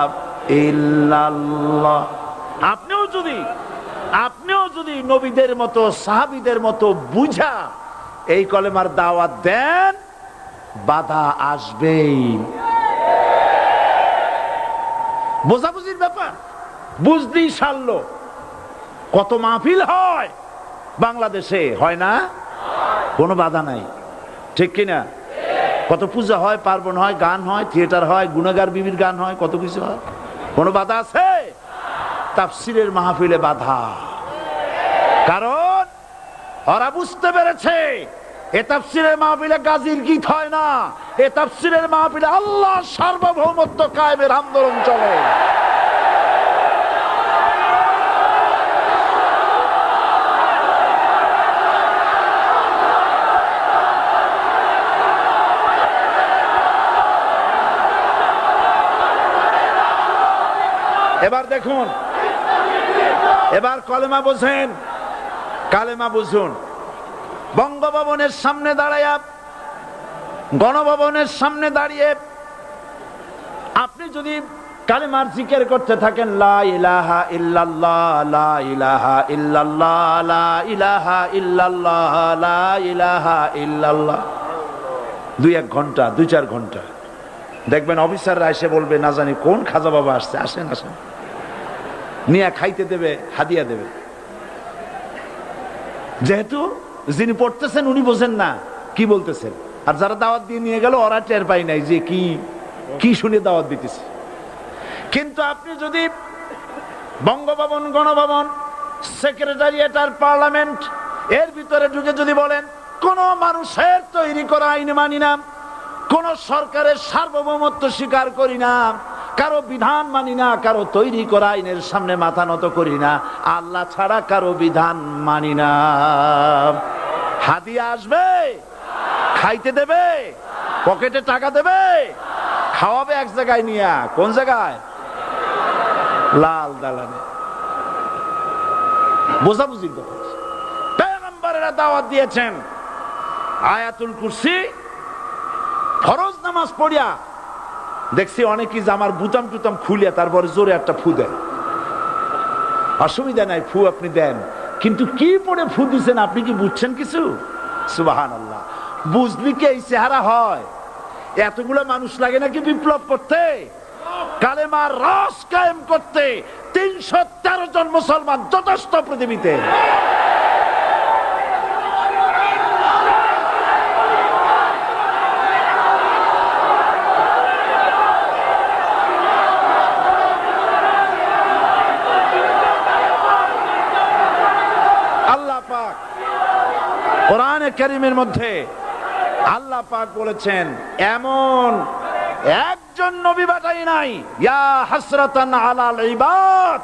ইল্লাল্লাহ। আপনিও যদি নবীদের মতো, সাহাবীদের মতো বুঝা এই কলেমার দাওয়াত দেন, বাধা আসবেই। বোঝাবুঝির ব্যাপার, বুঝতেই সারলো। কত মাহফিল হয় বাংলাদেশে, হয় না? কোনো বাধা নাই, ঠিক কিনা? কত পূজা হয়, পার্বণ হয়, গান হয়, থিয়েটার হয়, গুনাহগার বিবির গান হয়, কত কিছু হয়। কোনো বাধা আছে? তাফসীরের মাহফিলে বাধা। কারণ ওরা বুঝতে পেরেছে এ তাফসীরের মাহফিলে গাজীর গীত হয় না, এ তাফসীরের মাহফিলে আল্লাহর সার্বভৌমত্ব কায়েমের আন্দোলন চলে। এবার দেখুন, এবার কলেমা বোঝেন, কালেমা বুঝুন। বঙ্গভবনের সামনে দাঁড়ায়া, গণভবনের সামনে দাঁড়িয়ে আপনি যদি কালেমার জিকির করতে থাকেন, লা ইলাহা ইল্লাল্লাহ, লা ইলাহা ইল্লাল্লাহ, লা ইলাহা ইল্লাল্লাহ, লা ইলাহা ইল্লাল্লাহ, 2-1 ঘন্টা, 2-4 ঘন্টা, দেখবেন অফিসাররা এসে বলবে, না জানি কোন খাজা বাবা আসছে, আসেন আসেন, নিয়ে খাইতে দেবে, হাদিয়া দেবে। যেহেতু যিনি পড়তেছেন উনি বোঝেন না কি বলতেছেন, আর যারা দাওয়াত দিয়ে নিয়ে গেল ওরা টের পায় নাই যে কি কি শুনে দাওয়াত দিতেছে। কিন্তু আপনি যদি বঙ্গভবন, গণভবন, সেক্রেটারিয়েট আর পার্লামেন্ট এর ভিতরে ঢুকে যদি বলেন, কোন মানুষের তৈরি করা আইন মানি না, কোন সরকারের সার্বভৌমত্ব স্বীকার করি না, কারো বিধান মানি না, কারো তৈরি করা আইনের সামনে মাথা নত করি না, আল্লাহ ছাড়া কারো বিধান মানি না, হাদিয়া আসবে, খাইতে দেবে, পকেটে টাকা দেবে, খাওয়াবে এক জায়গায় নিয়ে, কোন জায়গায়? লাল দালানে। বোঝাবুঝি কথা। পয়গম্বরেরা দাওয়াত দিয়েছেন আয়াতুল কুরসি ফরজ নামাজ পড়িয়া, দেখছি অনেকেই জামার বুতাম টুতাম খুলিয়া তারপরে জোরে একটা ফু দেন। অসুবিধা নাই, ফু আপনি দেন, কিন্তু কি পড়ে ফু দিচ্ছেন আপনি কি বুঝছেন কিছু? সুবহানাল্লাহ। বুঝলি কি এই চেহারা হয়? এতগুলো মানুষ লাগে নাকি বিপ্লব করতে, কালেমার রস কায়েম করতে? 313 জন মুসলমান যথেষ্ট পৃথিবীতে। কোরআনে কারীমের মধ্যে আল্লাহ পাক বলেছেন, এমন একজন নবী পাঠাই নাই, ইয়া হাসরাতান আলাল ইবাদ,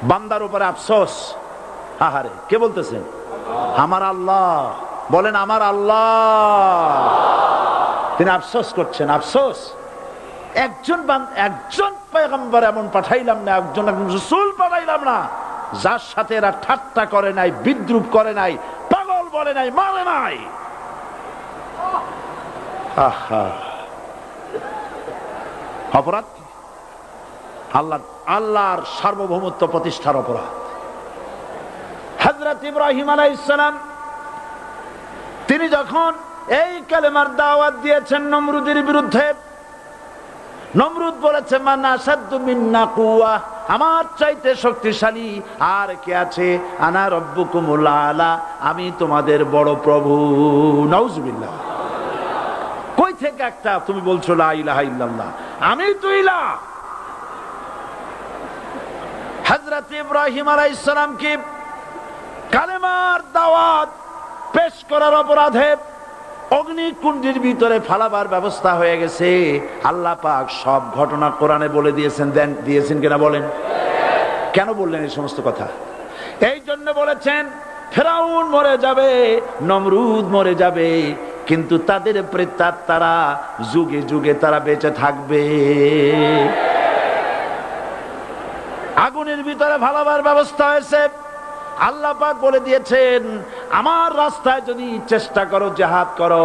বান্দার উপরে আফসোস। আহারে, কে বলতেছেন? আমার আল্লাহ। বলেন আমার আল্লাহ। তিনি আফসোস করছেন, আফসোস। একজন পয়গম্বর এমন পাঠাইলাম না, একজন রাসূল পাঠাইলাম না যার সাথে এরা ঠাট্টা করে নাই, বিদ্রুপ করে নাই, পাগল বলে নাই, মারে নাই। অপরাধ আল্লাহর সার্বভৌমত্ব প্রতিষ্ঠার অপরাধ। হযরত ইব্রাহিম আলাইহিস সালাম তিনি যখন এই কালেমার দাওয়াত দিয়েছেন নমরুদের বিরুদ্ধে, নমরুদ বলেছে, মান আসাদ্দু মিন্না কুওয়া, আমার চাইতে শক্তিশালী আর কে আছে? আনা রব্বুকুমুল আলা, আমি তোমাদের বড় প্রভু। নাউজুবিল্লাহ। কই থেকে একটা তুমি বলছো লা ইলাহা ইল্লাল্লাহ, আমি তো ইলাহ। হযরত ইব্রাহিম আলাইহিস সালাম কি কালেমার দাওয়াত পেশ করার অপরাধে অগ্নিকুণ্ডের ভিতরে ফালাবার ব্যবস্থা হয়ে গেছে। আল্লাহ পাক সব ঘটনা কোরআনে বলে দিয়েছেন কিনা বলেন? কেন বললেন এই সমস্ত কথা? এই জন্য বলেছেন, ফেরাউন মরে যাবে, নমরুদ মরে যাবে, কিন্তু তাদের প্রেতাত্মারা যুগে যুগে তারা বেঁচে থাকবে। আগুনের ভিতরে ফালাবার ব্যবস্থা হয়েছে। আল্লাহ পাক বলে দিয়েছেন, আমার রাস্তায় যদি চেষ্টা করো, জিহাদ করো,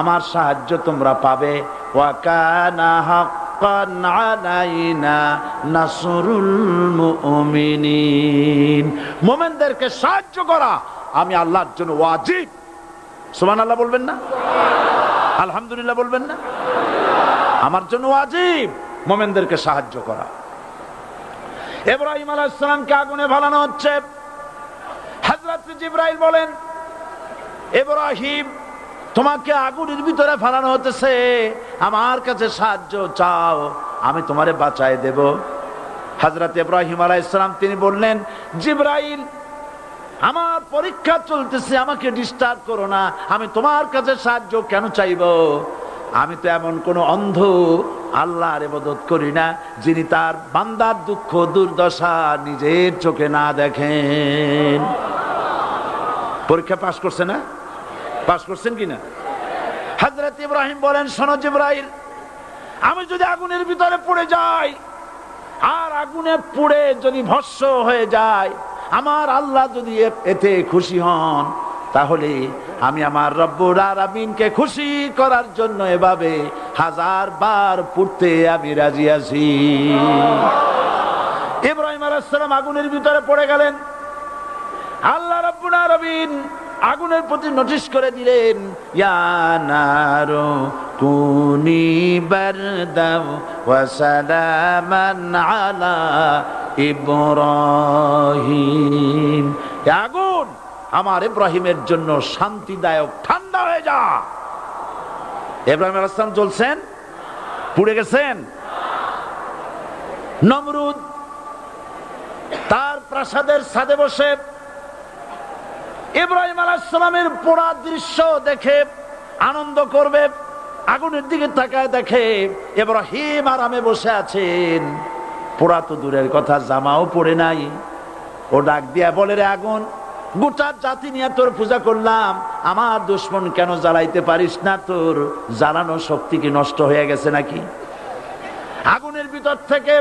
আমার সাহায্য তোমরা পাবে। ওয়া কানা হাক্কান আলাইনা নাসরুল মুমিনিন, মুমিনদেরকে সাহায্য করা আমি আল্লাহর জন্য ওয়াজিব। সুবহানাল্লাহ বলবেন না? আলহামদুলিল্লাহ বলবেন না? আমার জন্য ওয়াজিব মুমিনদেরকে সাহায্য করা। ইব্রাহিম আলাইহিস সালামকে আগুনে ফেলানো হচ্ছে। হযরত জিবরাইল বলেন, ইব্রাহিম তোমাকে আগুনের ভিতরে ফেলানো হতেছে, আমার কাছে সাহায্য চাও, আমি তোমারে বাঁচায় দেব। হযরত ইব্রাহিম আলাইহিস সালাম তিনি বললেন, জিবরাইল আমার পরীক্ষা চলতেছে, আমাকে ডিস্টার্ব করো না, আমি তোমার কাছে সাহায্য কেন চাইবো? আমি তো এমন কোন অন্ধ আল্লাহর ইবাদত করি না যিনি তার বান্দার দুঃখ দুর্দশা নিজের চোখে না দেখেন। পরীক্ষা পাশ করছে না? পাশ করছেন কিনা? হযরত ইব্রাহিম বলেন, শোনো জিবরাইল, আমি যদি আগুনের ভিতরে পড়ে যাই আর আগুনে পুড়ে যদি ভস্ম হয়ে যায়, আমার আল্লাহ যদি এতে খুশি হন, তাহলে আমি আমার রব্বুল আলামিনকে খুশি করার জন্য এভাবে 1000 বার পুড়তে আমি রাজি আছি। ইব্রাহিম আলাইহিস সালাম আগুনের ভিতরে পড়ে গেলেন। আল্লাহ রাব্বুল আলামিন আগুনের প্রতি নোটিশ করে দিলেন, ইয়া নারু কুনি বারদাও ওয়া সালামান আলা ইব্রাহিম। আগুন, আমার ইব্রাহিমের জন্য শান্তিদায়ক ঠান্ডা হয়ে যা। ইব্রাহিম আলাইহিস সালাম জ্বলছেন, পুড়ে গেছেন। নমরুদ তার প্রাসাদের ছাদে বসে ইব্রাহিম আলাইহিস সালামের পোড়া দৃশ্য দেখে আনন্দ করবে, আগুনের দিকে তাকায় দেখে ইব্রাহিম আরামে বসে আছেন। পোড়া তো দূরের কথা, জামাও পড়ে নাই। ও ডাক দিয়া বলে, রে আগুন, গোটা জাতি নিয়ে তোর পূজা করলাম, আমার দুশমন কেন জ্বালাইতে পারিস না? তোর জ্বালানো শক্তি কি নষ্ট হয়ে গেছে নাকি? আগুনের ভিতর থেকে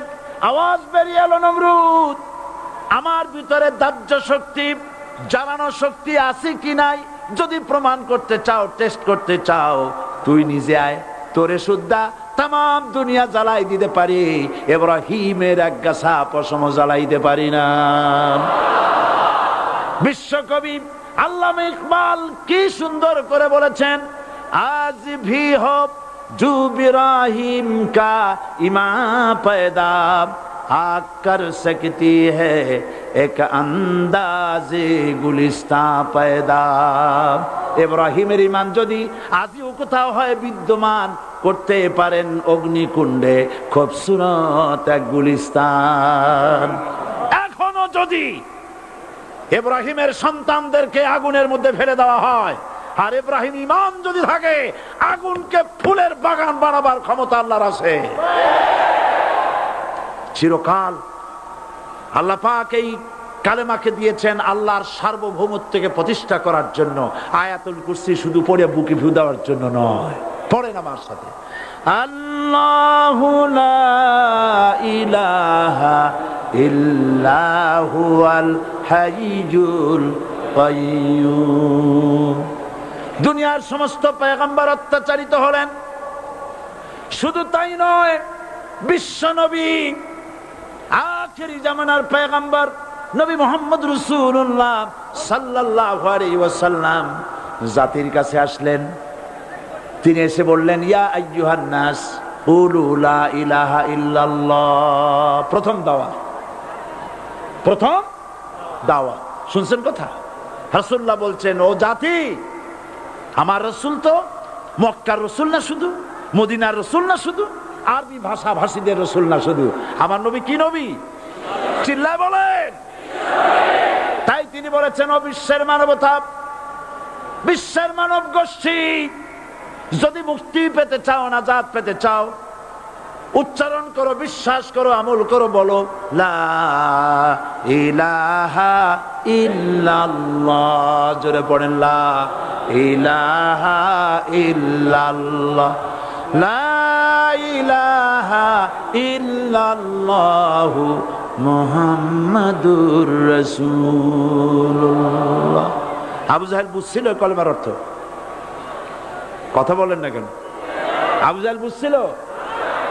আওয়াজ বেরিয়ে এলো, নমরুদ, আমার ভিতরে দাহ্য শক্তি, জ্বালানো শক্তি আছে কি নাই যদি প্রমাণ করতে চাও, টেস্ট করতে চাও, তুই নিজে আয়, তোরে সুদ্ধা তাম দুনিয়া জ্বালাই দিতে পারি, ইব্রাহিমের এক গাছা পশম জ্বালাইতে পারি না। বিশ্বকবি আল্লামা ইকবাল কি সুন্দর করে বলেছেন, আজ ভি হো জু ইব্রাহিম কা ইমা पैदा आग कर सकती है एक अंदाजे गुलिस्तां पैदा। ইব্রাহিমের ঈমান যদি আজও কোথাও হয় বিদ্যমান, করতে পারেন অগ্নিকুণ্ডে খুবসুরত এক গুলিস্তান। এখনো যদি ইব্রাহিমের সন্তানদেরকে আগুনের মধ্যে ফেলে দেওয়া হয়, আর ইব্রাহিম ঈমান যদি থাকে, আগুনকে ফুলের বাগান বানাবার ক্ষমতা আল্লাহর আছে। চিরকাল আল্লাহ পাক এই কালেমাকে দিয়েছেন আল্লাহর সার্বভৌমত্বকে প্রতিষ্ঠা করার জন্য। আয়াতুল কুরসি শুধু পড়ে বুকে ফু দেওয়ার জন্য নয়, পড়েন আমার সাথে, আল্লাহু লা ইলাহা ইল্লা হুয়াল হাইয়ুল কাইয়্যুম। দুনিয়ার সমস্ত পয়গম্বর অত্যাচারিত হলেন, শুধু তাই নয়, বিশ্ব নবী আখেরি জামানার পয়গম্বর নবী মুহাম্মদ রাসূলুল্লাহ সাল্লাল্লাহু আলাইহি ওয়াসাল্লাম জাতির কাছে আসলেন। তিনি এসে বললেন, ইয়া আইয়ুহান নাস কুলু লা ইলাহা ইল্লাল্লাহ। প্রথম দাওয়া, প্রথম দাওয়া। শুনছেন কথা? রাসূলুল্লাহ বলছেন, ও জাতি, আমার রাসূল তো মক্কার রাসূল না শুধু, মদিনার রাসূল না শুধু, আরবি ভাষা ভাষীদের রাসূল না শুধু, আমার নবী কি নবী? চিল্লায় বলেন। তাই তিনি বলেছেন, ও বিশ্বের মানবতা, বিশ্বের মানব গোষ্ঠী, যদি মুক্তি পেতে চাও, নাজাত পেতে চাও, উচ্চারণ করো, বিশ্বাস করো, আমল করো, বলো লা ইলাহা ইল্লাল্লাহ। জোরে পড়েন, লা ইলাহা ইল্লাল্লাহ, লা ইলাহা ইল্লাল্লাহু মুহাম্মাদুর রাসূলুল্লাহ। আবু জাহেল বুঝছিল কলেমার অর্থ? কথা বলেন না কেন? আবু জাহেল বুঝছিল?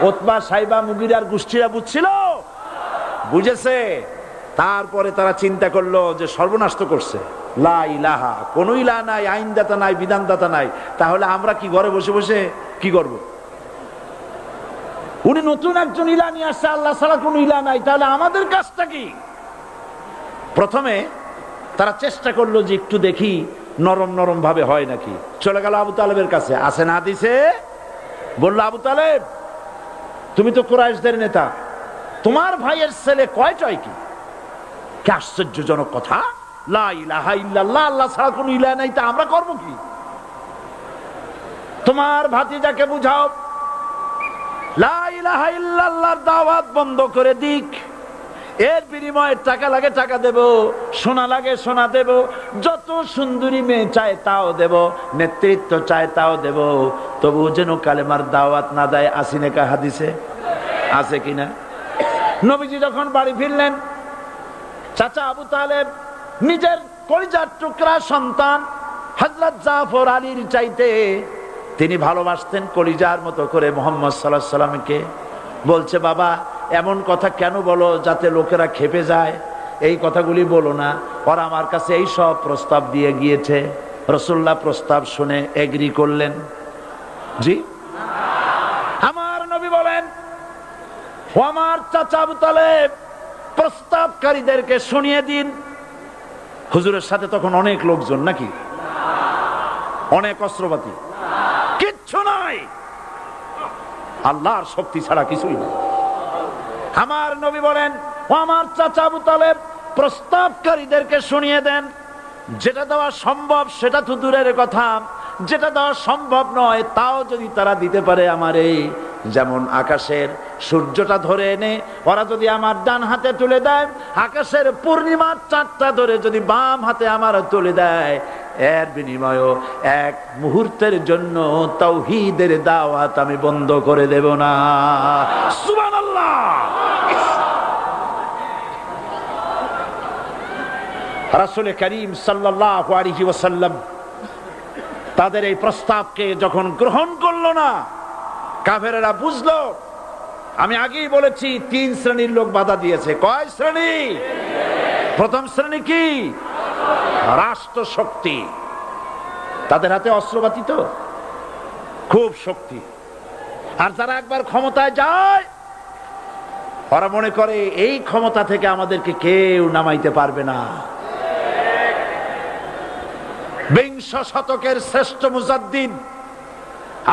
উতবা, সাইবা, মুগিরার গোষ্ঠীরা বুঝছিল? বুঝেছে। তারপরে তারা চিন্তা করলো যে সর্বনাশ তো করছে, লা ইলাহা, কোন ইলাহ নাই, আইনদাতা নাই, বিধানদাতা নাই, তাহলে আমরা কি ঘরে বসে বসে কি করব? উনি নতুন একজন ইলাহ নিয়ে আসছে, আল্লাহ ছাড়া কোন ইলাহ নাই, তাহলে আমাদের কাজটা কি? প্রথমে তারা চেষ্টা করলো যে একটু দেখি নরম নরম ভাবে হয় নাকি। চলে গেল আবু তালেবের কাছে, আসে না দিছে, বললো, আবু তালেব, তুমি তো কুরাইশদের নেতা, তোমার ভাইয়ের ছেলে কয়টাই কি? কি আশ্চর্যজনক কথা! লা ইলাহা ইল্লাল্লাহ, আল্লাহ ছাড়া কোনো ইলাহ নাই, তা আমরা করব কি? তোমার ভাতিজাকে বুঝাও লা ইলাহা ইল্লাল্লাহর দাওয়াত বন্ধ করে দিক, এর বিনিময়ে টাকা লাগে টাকা দেব, সোনা লাগে সোনা দেব, যত সুন্দরী মেয়ে চায় তাও দেব, নেতৃত্ব চায় তাও দেব, তবু যেন কালেমার দাওয়াত না দেয়। আসিনে কা হাদিসে আছে কিনা? নবীজি যখন বাড়ি ফিরলেন, চাচা আবু তালেব নিজের কলিজার টুকরা সন্তান হযরত জাফর আলীর চাইতে তিনি ভালোবাসতেন কলিজার মতো করে মুহাম্মদ সাল্লাল্লাহু আলাইহি সাল্লামকে। বলছে, বাবা এমন কথা কেন বলো যাতে লোকেরা খেপে যায়? এই কথাগুলি বলো না, ওরা আমার কাছে এই সব প্রস্তাব দিয়ে গিয়েছে। রাসূলুল্লাহ প্রস্তাব শুনে এগ্রি করলেন। জি, আমার নবী বলেন, ও আমার চাচা আবু তালেব, প্রস্তাবকারীদেরকে শুনিয়ে দিন। হুজুরের সাথে তখন অনেক লোকজন নাকি? অনেক অস্ত্রপাতি? কিচ্ছু নাই, আল্লাহর শক্তি ছাড়া কিছুই নেই। আমার নবী বলেন, ও আমার চাচা আবু তালেব, প্রস্তাবকারীদেরকে শুনিয়ে দেন, যেটা দেওয়া সম্ভব সেটা তো দূরের কথা, যেটা দেওয়া সম্ভব নয় তাও যদি তারা দিতে পারে আমারে, যেমন আকাশের সূর্যটা ধরে এনে ওরা যদি আমার ডান হাতে তুলে দেয়, আকাশের পূর্ণিমার চাঁদটা ধরে যদি বাম হাতে আমার তুলে দেয়, এর বিনিময়ে এক মুহূর্তের জন্য তাওহীদের দাওয়াত আমি বন্ধ করে দেব না। সুবহানাল্লাহ। রাসূল করিম সাল্লাল্লাহু আলাইহি ওয়াসাল্লাম তাদের এই প্রস্তাবকে যখন গ্রহণ করলো না, কাফেরেরা বুঝলো। আমি আগেই বলেছি 3 শ্রেণীর লোক বাধা দিয়েছে। কয় শ্রেণী? প্রথম শ্রেণী কি? রাষ্ট্র শক্তি, তাদের হাতে অস্ত্রপাতি তো খুব শক্তি, আর যারা একবার ক্ষমতায় যায় ওরা মনে করে এই ক্ষমতা থেকে আমাদেরকে কেউ নামাইতে পারবে না। বিংশ শতকের শ্রেষ্ঠ মুজাদ্দিদ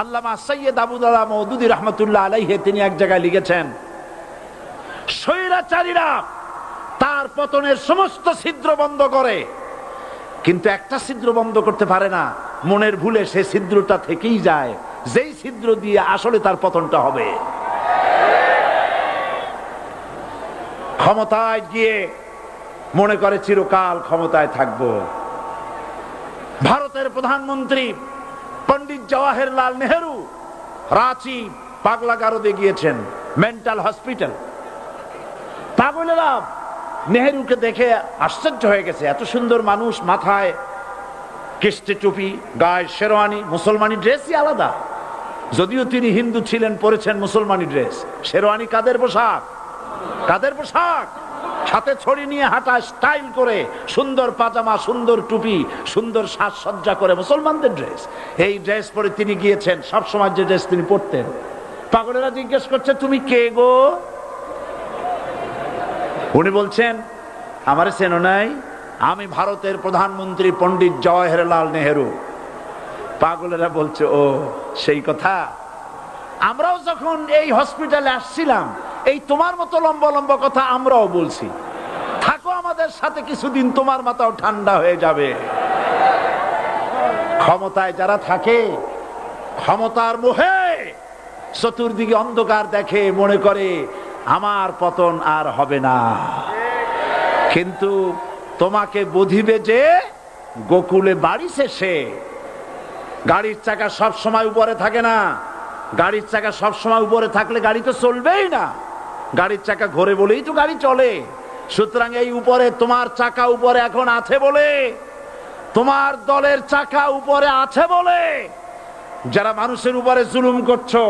আল্লামা সৈয়দ আবুল আলা মওদুদী রাহমাতুল্লাহ আলাইহি তিনি এক জায়গায় লিখেছেন, স্বৈরাচারীরা তার পতনের সমস্ত ছিদ্র বন্ধ করে, কিন্তু একটা ছিদ্র বন্ধ করতে পারে না, মনের ভুলে সে ছিদ্রটা থেকেই যায়, যেই ছিদ্র দিয়ে আসলে তার পতনটা হবে। ক্ষমতায় গিয়ে মনে করে চিরকাল ক্ষমতায় থাকবো। ভারতের প্রধানমন্ত্রী পণ্ডিত জওয়াহরলাল নেহেরু রাঁচি পাগলাগারদে গিয়েছেন, মেন্টাল হসপিটাল। পাগলেরা নেহেরুকে দেখে আশ্চর্য হয়ে গেছে, এত সুন্দর মানুষ, মাথায় কিস্তি টুপি, গায়ে শেরওয়ানি, মুসলমানি ড্রেসই আলাদা, যদিও তিনি হিন্দু ছিলেন, পরেছেন মুসলমানি ড্রেস। শেরওয়ানি কাদের পোশাক? কাদের পোশাক? হাতে ছড়ি নিয়ে হাঁটা, স্টাইল করে, সুন্দর পাজামা, সুন্দর টুপি, সুন্দর সাজসজ্জা করে মুসলমানদের ড্রেস। এই ড্রেস পরে তিনি গিয়েছেন, সব সময় যে ড্রেস তিনি পরতেন। পাগলেরা জিজ্ঞেস করছে, তুমি কে গো? উনি বলছেন, আমারে চেনো নাই? আমি ভারতের প্রধানমন্ত্রী পণ্ডিত জওয়াহরলাল নেহেরু। পাগলেরা বলছে, ও সেই কথা। আমরাও যখন এই হসপিটালে আসছিলাম এই তোমার মতো লম্বা লম্বা কথা আমরাও বলছি, থাকো আমাদের সাথে কিছুদিন, তোমার মাথাও ঠান্ডা হয়ে যাবে। ক্ষমতায় যারা থাকে, ক্ষমতার মোহে চতুর্দিকে অন্ধকার দেখে, মনে করে আমার পতন আর হবে না। কিন্তু তোমাকে বুঝিবে যে গোকুলে বাড়ি শেষে। গাড়ির চাকা সব সময় উপরে থাকে না, গাড়ির চাকা সব সময় উপরে থাকলে গাড়ি তো চলবেই না। গাড়ির চাকা ঘোরে বলেই তো গাড়ি চলে। সুতরাং এই উপরে তোমার চাকা উপরে এখন আছে বলে, তোমার দলের চাকা উপরে আছে বলে যারা মানুষের উপরে জুলুম করছো,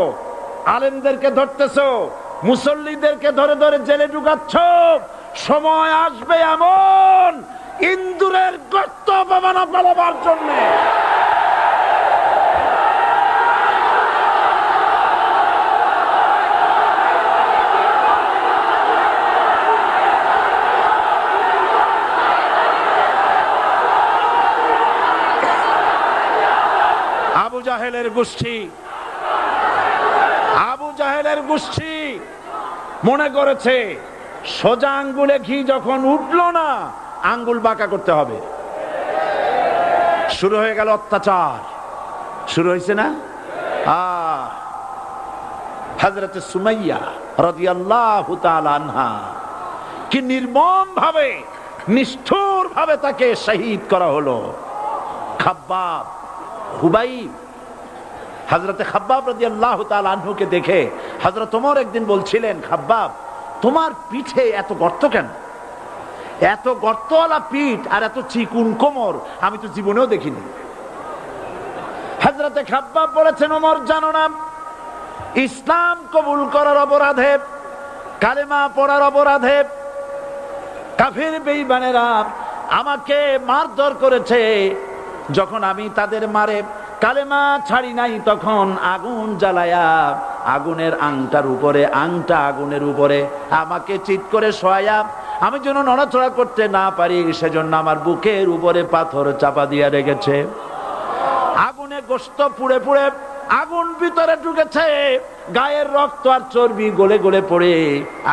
আলেমদেরকে ধরতেছো, মুসল্লিদেরকে ধরে ধরে জেলে ঢুকাচ্ছ, সময় আসবে এমন ইন্দুরের গর্ত অপমানা পালাবার জন্য। আবু জাহেলের গোষ্ঠী, আবু জাহেলের গোষ্ঠী মনে করেছে সোজা আঙ্গুলে ঘি যখন উঠলো না, আঙ্গুল বাঁকা করতে হবে। শুরু হয়ে গেল অত্যাচার, শুরু হয়েছে না? হযরত সুমাইয়া রাদিয়াল্লাহু তাআলা আনহা কি নির্মম ভাবে, নিষ্ঠুর ভাবে তাকে শহীদ করা হলো। খাব্বাব, হুবাইব, হযরতে খাব্বাব রাদিয়াল্লাহু তাআলা আনহুকে দেখে হযরত ওমর একদিন বলছিলেন, খাব্বাব তোমার পিঠে এত গর্ত কেন? এত গর্তওয়ালা পিঠ আর এত চিকুন কোমর আমি তো জীবনেও দেখিনি। হযরতে খাব্বাব বলেছেন, ওমর জানো না, ইসলাম কবুল করার অপরাধে, কালেমা পড়ার অপরাধে কাফির বেঈমানেরা আমাকে মারধর করেছে। যখন আমি তাদের মারে কালেমা ছাড়ি নাই, তখন আগুন জ্বালায়া আগুনের আংটার উপরে, আংটা আগুনের উপরে আমাকে চিৎ করে শোয়ায়া আমি যেন নড়াচড়া করতে না পারি, সেজন্য আমার বুকের উপরে পাথর চাপা দিয়া রেখেছে। আগুনে গোশত পুড়ে পুড়ে আগুন ভিতরে ঢুকেছে, গায়ের রক্ত আর চর্বি গলে গলে পড়ে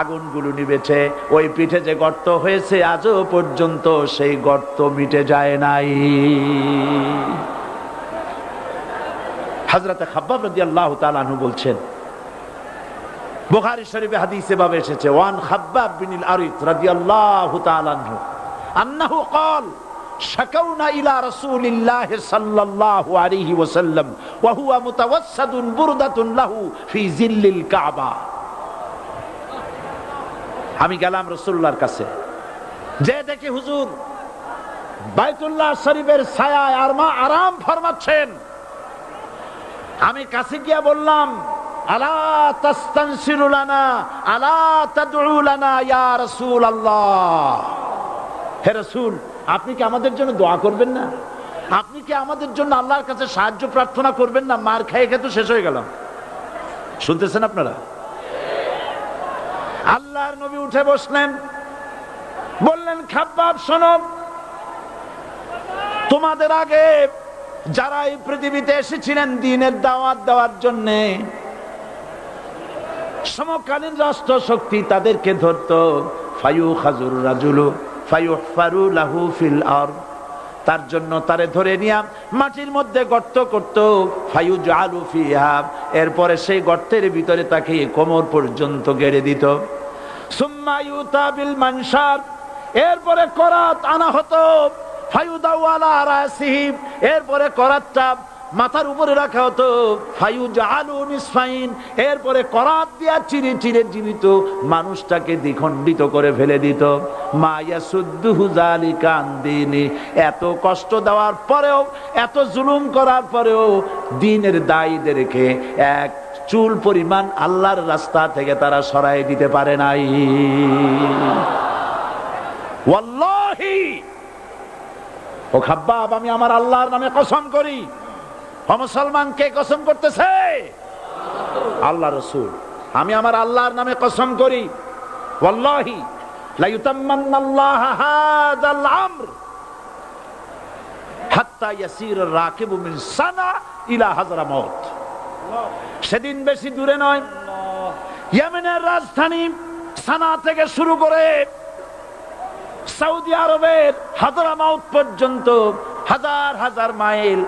আগুনগুলো নিভেছে। ওই পিঠে যে গর্ত হয়েছে আজও পর্যন্ত সেই গর্ত মিটে যায় নাই। হযরত খাব্বাব রাদিয়াল্লাহু তাআলা আনহু বলছেন, বুখারী শরীফে হাদিসে ভাবে এসেছে, ওয়ান খাব্বাব বিন আরিত রাদিয়াল্লাহু তাআলা আনহু আন্নাহু ক্বাল শাকাউনা ইলা রাসূলিল্লাহি সাল্লাল্লাহু আলাইহি ওয়াসাল্লাম ওয়া হুয়া মুতাওয়াসসাদুন বুরদাতুন লাহু ফি জিল্লিল কাবা। আমি গেলাম রাসূলুল্লাহর কাছে, যে দেখি হুজুর বাইতুল্লাহ শরীফের ছায়ায় আরাম ফরমাচ্ছেন। আমি কাছে গিয়ে বললাম, আলা তাস্তানসিরু লানা আলা তাদউ লানা ইয়া রাসূলুল্লাহ, হে রাসূল আপনি কি আমাদের জন্য দোয়া করবেন না? আপনি কি আমাদের জন্য আল্লাহর কাছে সাহায্য প্রার্থনা করবেন না? মার খেয়ে খেয়ে তো শেষ হয়ে গেলাম। শুনতেছেন আপনারা? আল্লাহর নবী উঠে বসলেন, বললেন, খাব্বাব শোনো, তোমাদের আগে যারা এই পৃথিবীতে এসেছিলেন দ্বীনের দাওয়াত দেওয়ার জন্য, সমকালীন রাষ্ট্র শক্তি তাদেরকে ধরতো, ফায়ুখাজুর রাজুলু ফায়ুহফারু লাহু ফিল আরদ, তার জন্য তারে ধরে নিয়ে মাটির মধ্যে গর্ত করত, ফায়ুজআলু ফিহা, এরপরে সেই গর্তের ভিতরে তাকে কোমর পর্যন্ত গেড়ে দিত। সুম্মা ইউতা বিল মানশার, এরপরে করাত আনা হতো, ফায়ুদাউ আলা রাসিহি, এরপরে করাতটা মাথার উপরে রাখা হতো, ফায়ুজআলু নিসফাইন, এরপরে করাত দিয়া চিরে চিরে জীবিত মানুষটাকে দ্বিখণ্ডিত করে ফেলে দিত। মা ইয়াসুদ্দুহু যালিকা আন দীনি, এত কষ্ট দেওয়ার পরেও, এত জুলুম করার পরেও দ্বীনের দায়ীদেরকে এক চুল পরিমাণ আল্লাহর রাস্তা থেকে তারা সরাই দিতে পারে নাই। ওয়াল্লাহি, ও খাব্বাব, আমি আমার আল্লাহর নামে কসম করি। মুসলমান কে কসম করতেছে? আল্লাহ রাসূল। আমি আমার আল্লাহর নামে কসম করি, ওয়াল্লাহি লা ইউতাম্মান্নাল্লাহু হাযাল আমর হাত্তা ইয়াসির রাকিবু মিন সানা ইলা হাযরামাউত। সেদিন বেশি দূরে নয়, ইয়েমেনের রাজধানী সানা থেকে শুরু করে সৌদি আরবের হাযরামাউত পর্যন্ত হাজার হাজার মাইল,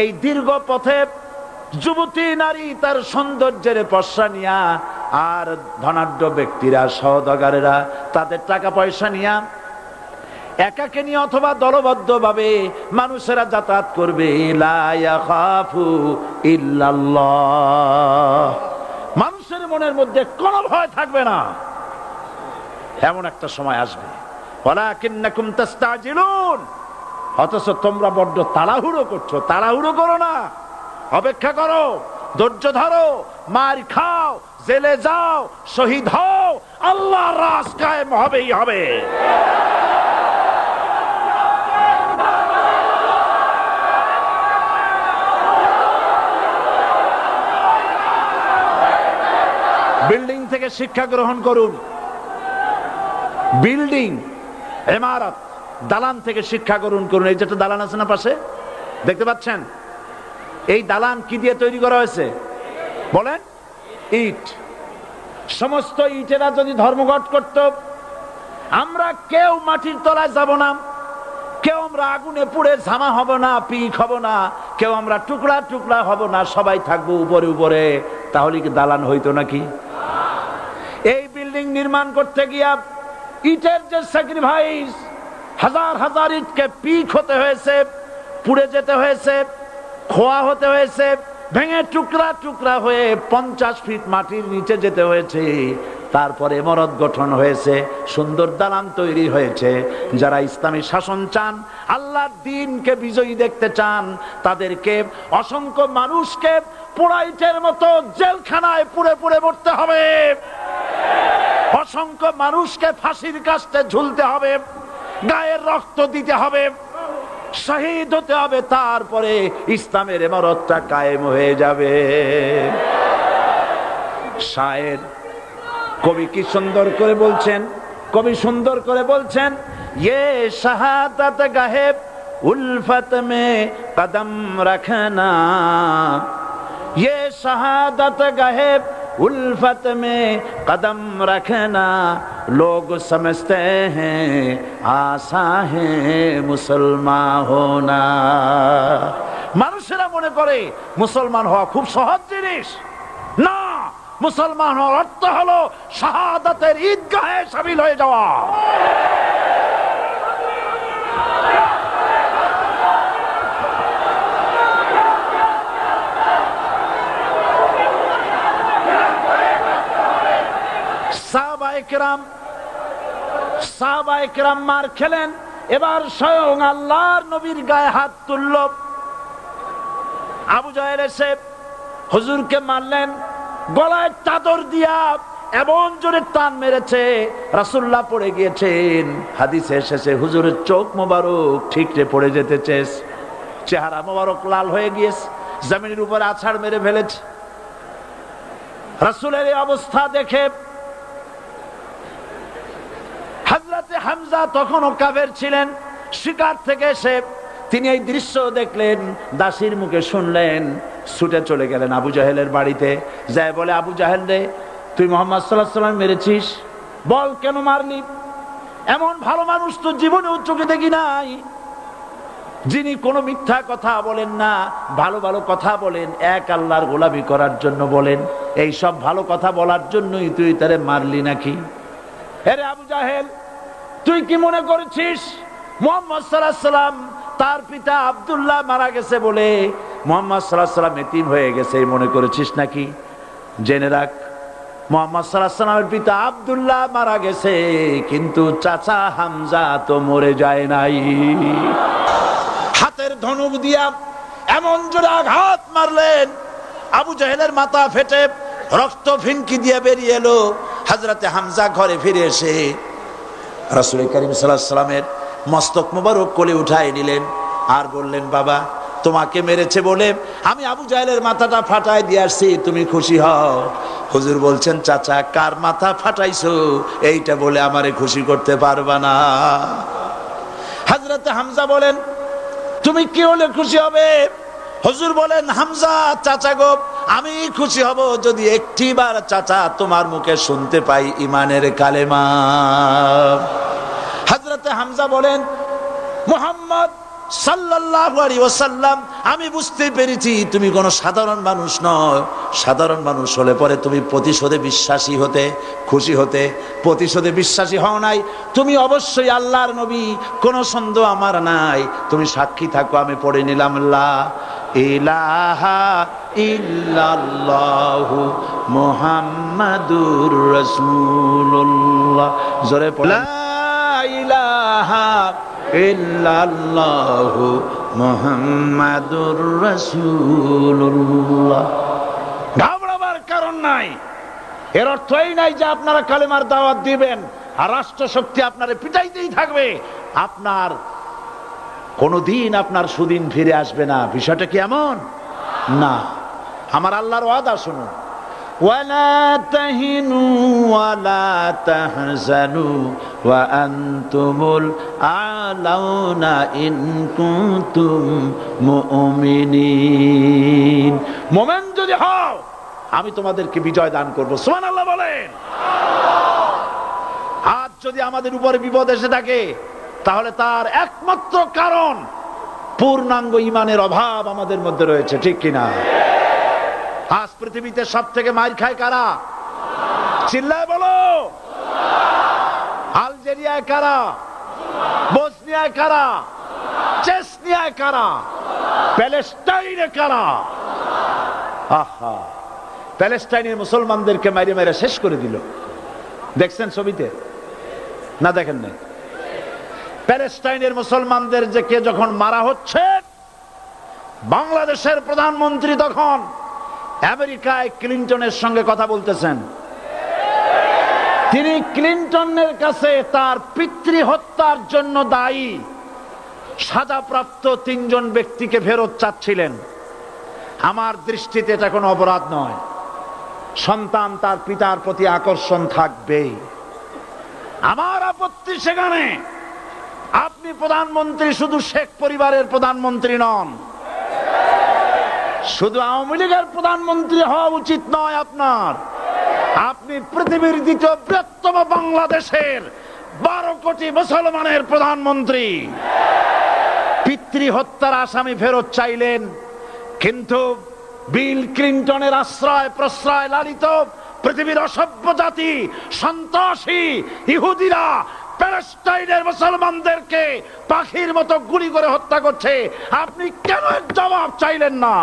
এই দীর্ঘ পথে যুবতী নারী তার সৌন্দর্যের পশ্চা নিয়া, আর ধনাঢ্য ব্যক্তিরা সওদাগরেরা তাদের টাকা পয়সা নিয়া একাকে নিয়ে অথবা দলবদ্ধ ভাবে মানুষেরা যাতায়াত করবে। লা ইয়াখাফু ইল্লাল্লাহ, মানুষের মনের মধ্যে কোনো ভয় থাকবে না। এমন একটা সময় আসবে, ওয়ালাকিন্নাকুম তাস্তাজিলুন, অথচ তোমরা বড্ড তাড়াহুড়ো করছো। তাড়াহুড়ো করো না, অপেক্ষা করো, ধৈর্য ধরো, মার খাও, জেলে যাও, শহীদ হও, আল্লাহর রাজ কায়েম হবেই হবে। বিল্ডিং থেকে শিক্ষা গ্রহণ করুন। বিল্ডিং, ইমারত, দালান থেকে শিক্ষা গ্রহণ করুন। এই যেটা দালান আছে না পাশে, দেখতে পাচ্ছেন? এই দালান কি দিয়ে তৈরি করা হয়েছে বলেন? ইট। সমস্ত ইটেরা যদি ধর্মঘট করত, আমরা কেউ মাটির তলায় যাব না, কেউ আমরা আগুনে পুড়ে ঝামা হব না, পিক হব না, কেউ আমরা টুকরা টুকরা হব না, সবাই থাকবো উপরে উপরে। তাহলে কি দালান হইতো নাকি? এই বিল্ডিং নির্মাণ করতে গিয়া ইটের যে স্যাক্রিফাইস, হাজার হাজার ইটকে পিক হতে হয়েছে, পুড়ে যেতে হয়েছে, খোয়া হতে হয়েছে, ভেঙে টুকরা টুকরা হয়ে 50 ফিট মাটির নিচে যেতে হয়েছে। তারপরে ইমারত গঠন হয়েছে, সুন্দর দালান তৈরি হয়েছে। যারা ইসলামী শাসন চান, আল্লাহর দ্বীনকে বিজয়ী দেখতে চান, তাদেরকে অসংখ্য মানুষকে পোড়াইটের মতো জেলখানায় পুড়ে পুড়ে মরতে হবে, অসংখ্য মানুষকে ফাঁসির কাস্তে ঝুলতে হবে, গায়ের রক্ত দিতে হবে, শহীদ হতে হবে, তারপরে ইসলামের ইমারতটা কায়েম হয়ে যাবে। শায়ের কবি কি সুন্দর করে বলছেন, কবি সুন্দর করে বলছেন, ये शहादत गाहे उल्फत में कदम रखना, ये शहादत गाहे उल्फत में कदम रखना, लोग समझते हैं आसा है मुसलमान होना। মানুষেরা মনে করে মুসলমান হওয়া খুব সহজ জিনিস। না, মুসলমান হওয়ার অর্থ হলো শাহাদাতের ঈদগাহে শামিল হয়ে যাওয়া। সাহাবায়ে কেরাম মার খেলেন, এবার স্বয়ং আল্লাহর নবীর গায়ে হাত তুলল। আবু জাহেল এসে হুজুরকে মারলেন, গলায় চাদর দিয়া এমন জোরে টান মেরেছে, রাসূলুল্লাহ পড়ে গিয়েছেন। হাদিসে এসেছে হুজুরের চোখ মোবারক ঠিকরে পড়ে যেতেছে, চেহারা মোবারক লাল হয়ে গিয়েছে, জমিনের উপরে আছাড় মেরে ফেলেছে। রাসূলের এই অবস্থা দেখে হযরতে হামজা তখনও কাফের ছিলেন, শিকার থেকে এসে তিনি এই দৃশ্য দেখলেন, দাসীর মুখে শুনলেন, ছুটে চলে গেলেন আবু জাহেলের বাড়িতে। যায় বলে, আবু জাহেল রে, তুই মুহাম্মদ সাল্লাল্লাহু আলাইহি ওয়াসাল্লাম মেরেছিস, বল কেন মারলি? এমন ভালো মানুষ তো জীবনে চোখে দেখি নাই, যিনি কোনো মিথ্যা কথা বলেন না, ভালো ভালো কথা বলেন, এক আল্লাহর গোলামি করার জন্য বলেন। এই সব ভালো কথা বলার জন্যই তুই তারে মারলি নাকি? আরে আবু জাহেল, তুই কি মনে করেছিস মুহাম্মদ সাল্লাল্লাহু আলাইহি ওয়াসাল্লাম তার পিতা আব্দুল্লাহ মারা গেছে বলে মুহাম্মদ সাল্লাল্লাহু আলাইহি ওয়াসাল্লাম এতিম হয়ে গেছে মনে করেছিস নাকি? জেনে রাখ, মুহাম্মদ সাল্লাল্লাহু আলাইহি ওয়াসাল্লামের পিতা আব্দুল্লাহ মারা গেছে, কিন্তু চাচা হামজা তো মরে যায় নাই। হাতের ধনুক দিয়া এমন জোরে আঘাত মারলেন, আবু জাহেলের মাথা ফেটে রক্ত ফিনকি দিয়ে বেরিয়ে এলো। হযরতে হামজা ঘরে ফিরে এসে রাসূল করিম সাল্লাল্লাহু আলাইহি ওয়াসাল্লামের মস্তক মোবারক কোলে উঠায় নিলেন আর বললেন, বাবা, তোমাকে মেরেছে বলে আমি আবু জাহেলের মাথাটা ফাটাই দিয়ে আসছি, তুমি খুশি হও। হুজুর বলছেন, চাচা, কার মাথা ফাটাইছো এইটা বলে আমারে খুশি করতে পারবা না। হযরতে হামজা বলেন, তুমি কি হলে খুশি হবে? হুজুর বলেন, হামজা চাচা গো, আমি খুশি হব যদি একটিবার চাচা তোমার মুখে শুনতে পাই ইমানের কালেমা। হযরতে হামজা বলেন, মুহাম্মদ সাল্লাল্লাহু আলাইহি ওয়াসাল্লাম, আমি বুঝতে পেরেছি তুমি কোনো সাধারণ মানুষ নয়। সাধারণ মানুষ হলে পরে তুমি প্রতিশোধে বিশ্বাসী হতে, খুশি হতে। প্রতিশোধে বিশ্বাসী হও নাই, তুমি অবশ্যই আল্লাহর নবী, কোনো সন্দেহ আমার নাই। তুমি সাক্ষী থাকো, আমি পড়ে নিলাম, লা ইলাহা ইল্লাল্লাহু মুহাম্মাদুর রাসূলুল্লাহ। জোরে পড়ে, লা ইলাহা ইল্লাল্লাহু মুহাম্মাদুর রাসূলুল্লাহ। ঘাবড়াবার কারণ নাই। এর অর্থ এই নাই যে আপনারা কালেমার দাওয়াত দিবেন আর রাষ্ট্র শক্তি আপনারে পিটাইতেই থাকবে, আপনার কোনদিন আপনার সুদিন ফিরে আসবে না। বিষয়টা কি এমন না? আমার আল্লাহর ওয়াদা শুনুন, ওয়ালা তাহিনু ওয়ালা তাহজানু ওয়া আনতুমুল আলাউনা ইন কুনতুম মুমিনিন। মুমিন যদি হও, আমি তোমাদেরকে বিজয় দান করব। সুবহানাল্লাহ বলেন। হাত যদি আমাদের উপরে বিপদ এসে থাকে তাহলে তার একমাত্র কারণ পূর্ণাঙ্গ ঈমানের অভাব আমাদের মধ্যে রয়েছে, ঠিক কিনা? আজ পৃথিবীতে সব থেকে মার খায় কারা? চিল্লায় বলো। আলজেরিয়ায় কারা? বসনিয়ায় কারা? চেচনিয়ায় কারা? প্যালেস্টাইনে কারা? আহা, প্যালেস্টাইনের মুসলমানদেরকে মেরে মেরে শেষ করে দিল। দেখছেন ছবিতে না? দেখেন নাই? প্যালেস্টাইনের মুসলমানদের যে কে যখন মারা হচ্ছে, বাংলাদেশের প্রধানমন্ত্রী তখন আমেরিকায় ক্লিনটনের সঙ্গে কথা বলতেছেন। তিনি ক্লিনটনের কাছে তার পিতৃ হত্যার জন্য দায়ী সাজাপ্রাপ্ত 3 জন ব্যক্তিকে ফেরত চাচ্ছিলেন। আমার দৃষ্টিতে এটা কোনো অপরাধ নয়। সন্তান তার পিতার প্রতি আকর্ষণ থাকবেই। আমার আপত্তি সেখানে আপনি প্রধানমন্ত্রী শুধু শেখ পরিবারের প্রধানমন্ত্রী নন, শুধু আওয়ামী লীগের প্রধানমন্ত্রী হওয়া উচিত নয় আপনার। আপনি পৃথিবীর দ্বিতীয় বৃহত্তম বাংলাদেশের 12 কোটি মুসলমানের প্রধানমন্ত্রী। পিতৃ হত্যার আসামি ফেরত চাইলেন, কিন্তু বিল ক্লিনটনের আশ্রয় প্রশ্রয় লালিত পৃথিবীর অসভ্য জাতি সন্ত্রাসী ইহুদিরা প্যালেস্টাইনের মুসলমানদেরকে পাখির মতো গুলি করে হত্যা করছে। আপনি কেন এর জবাব চাইলেন না?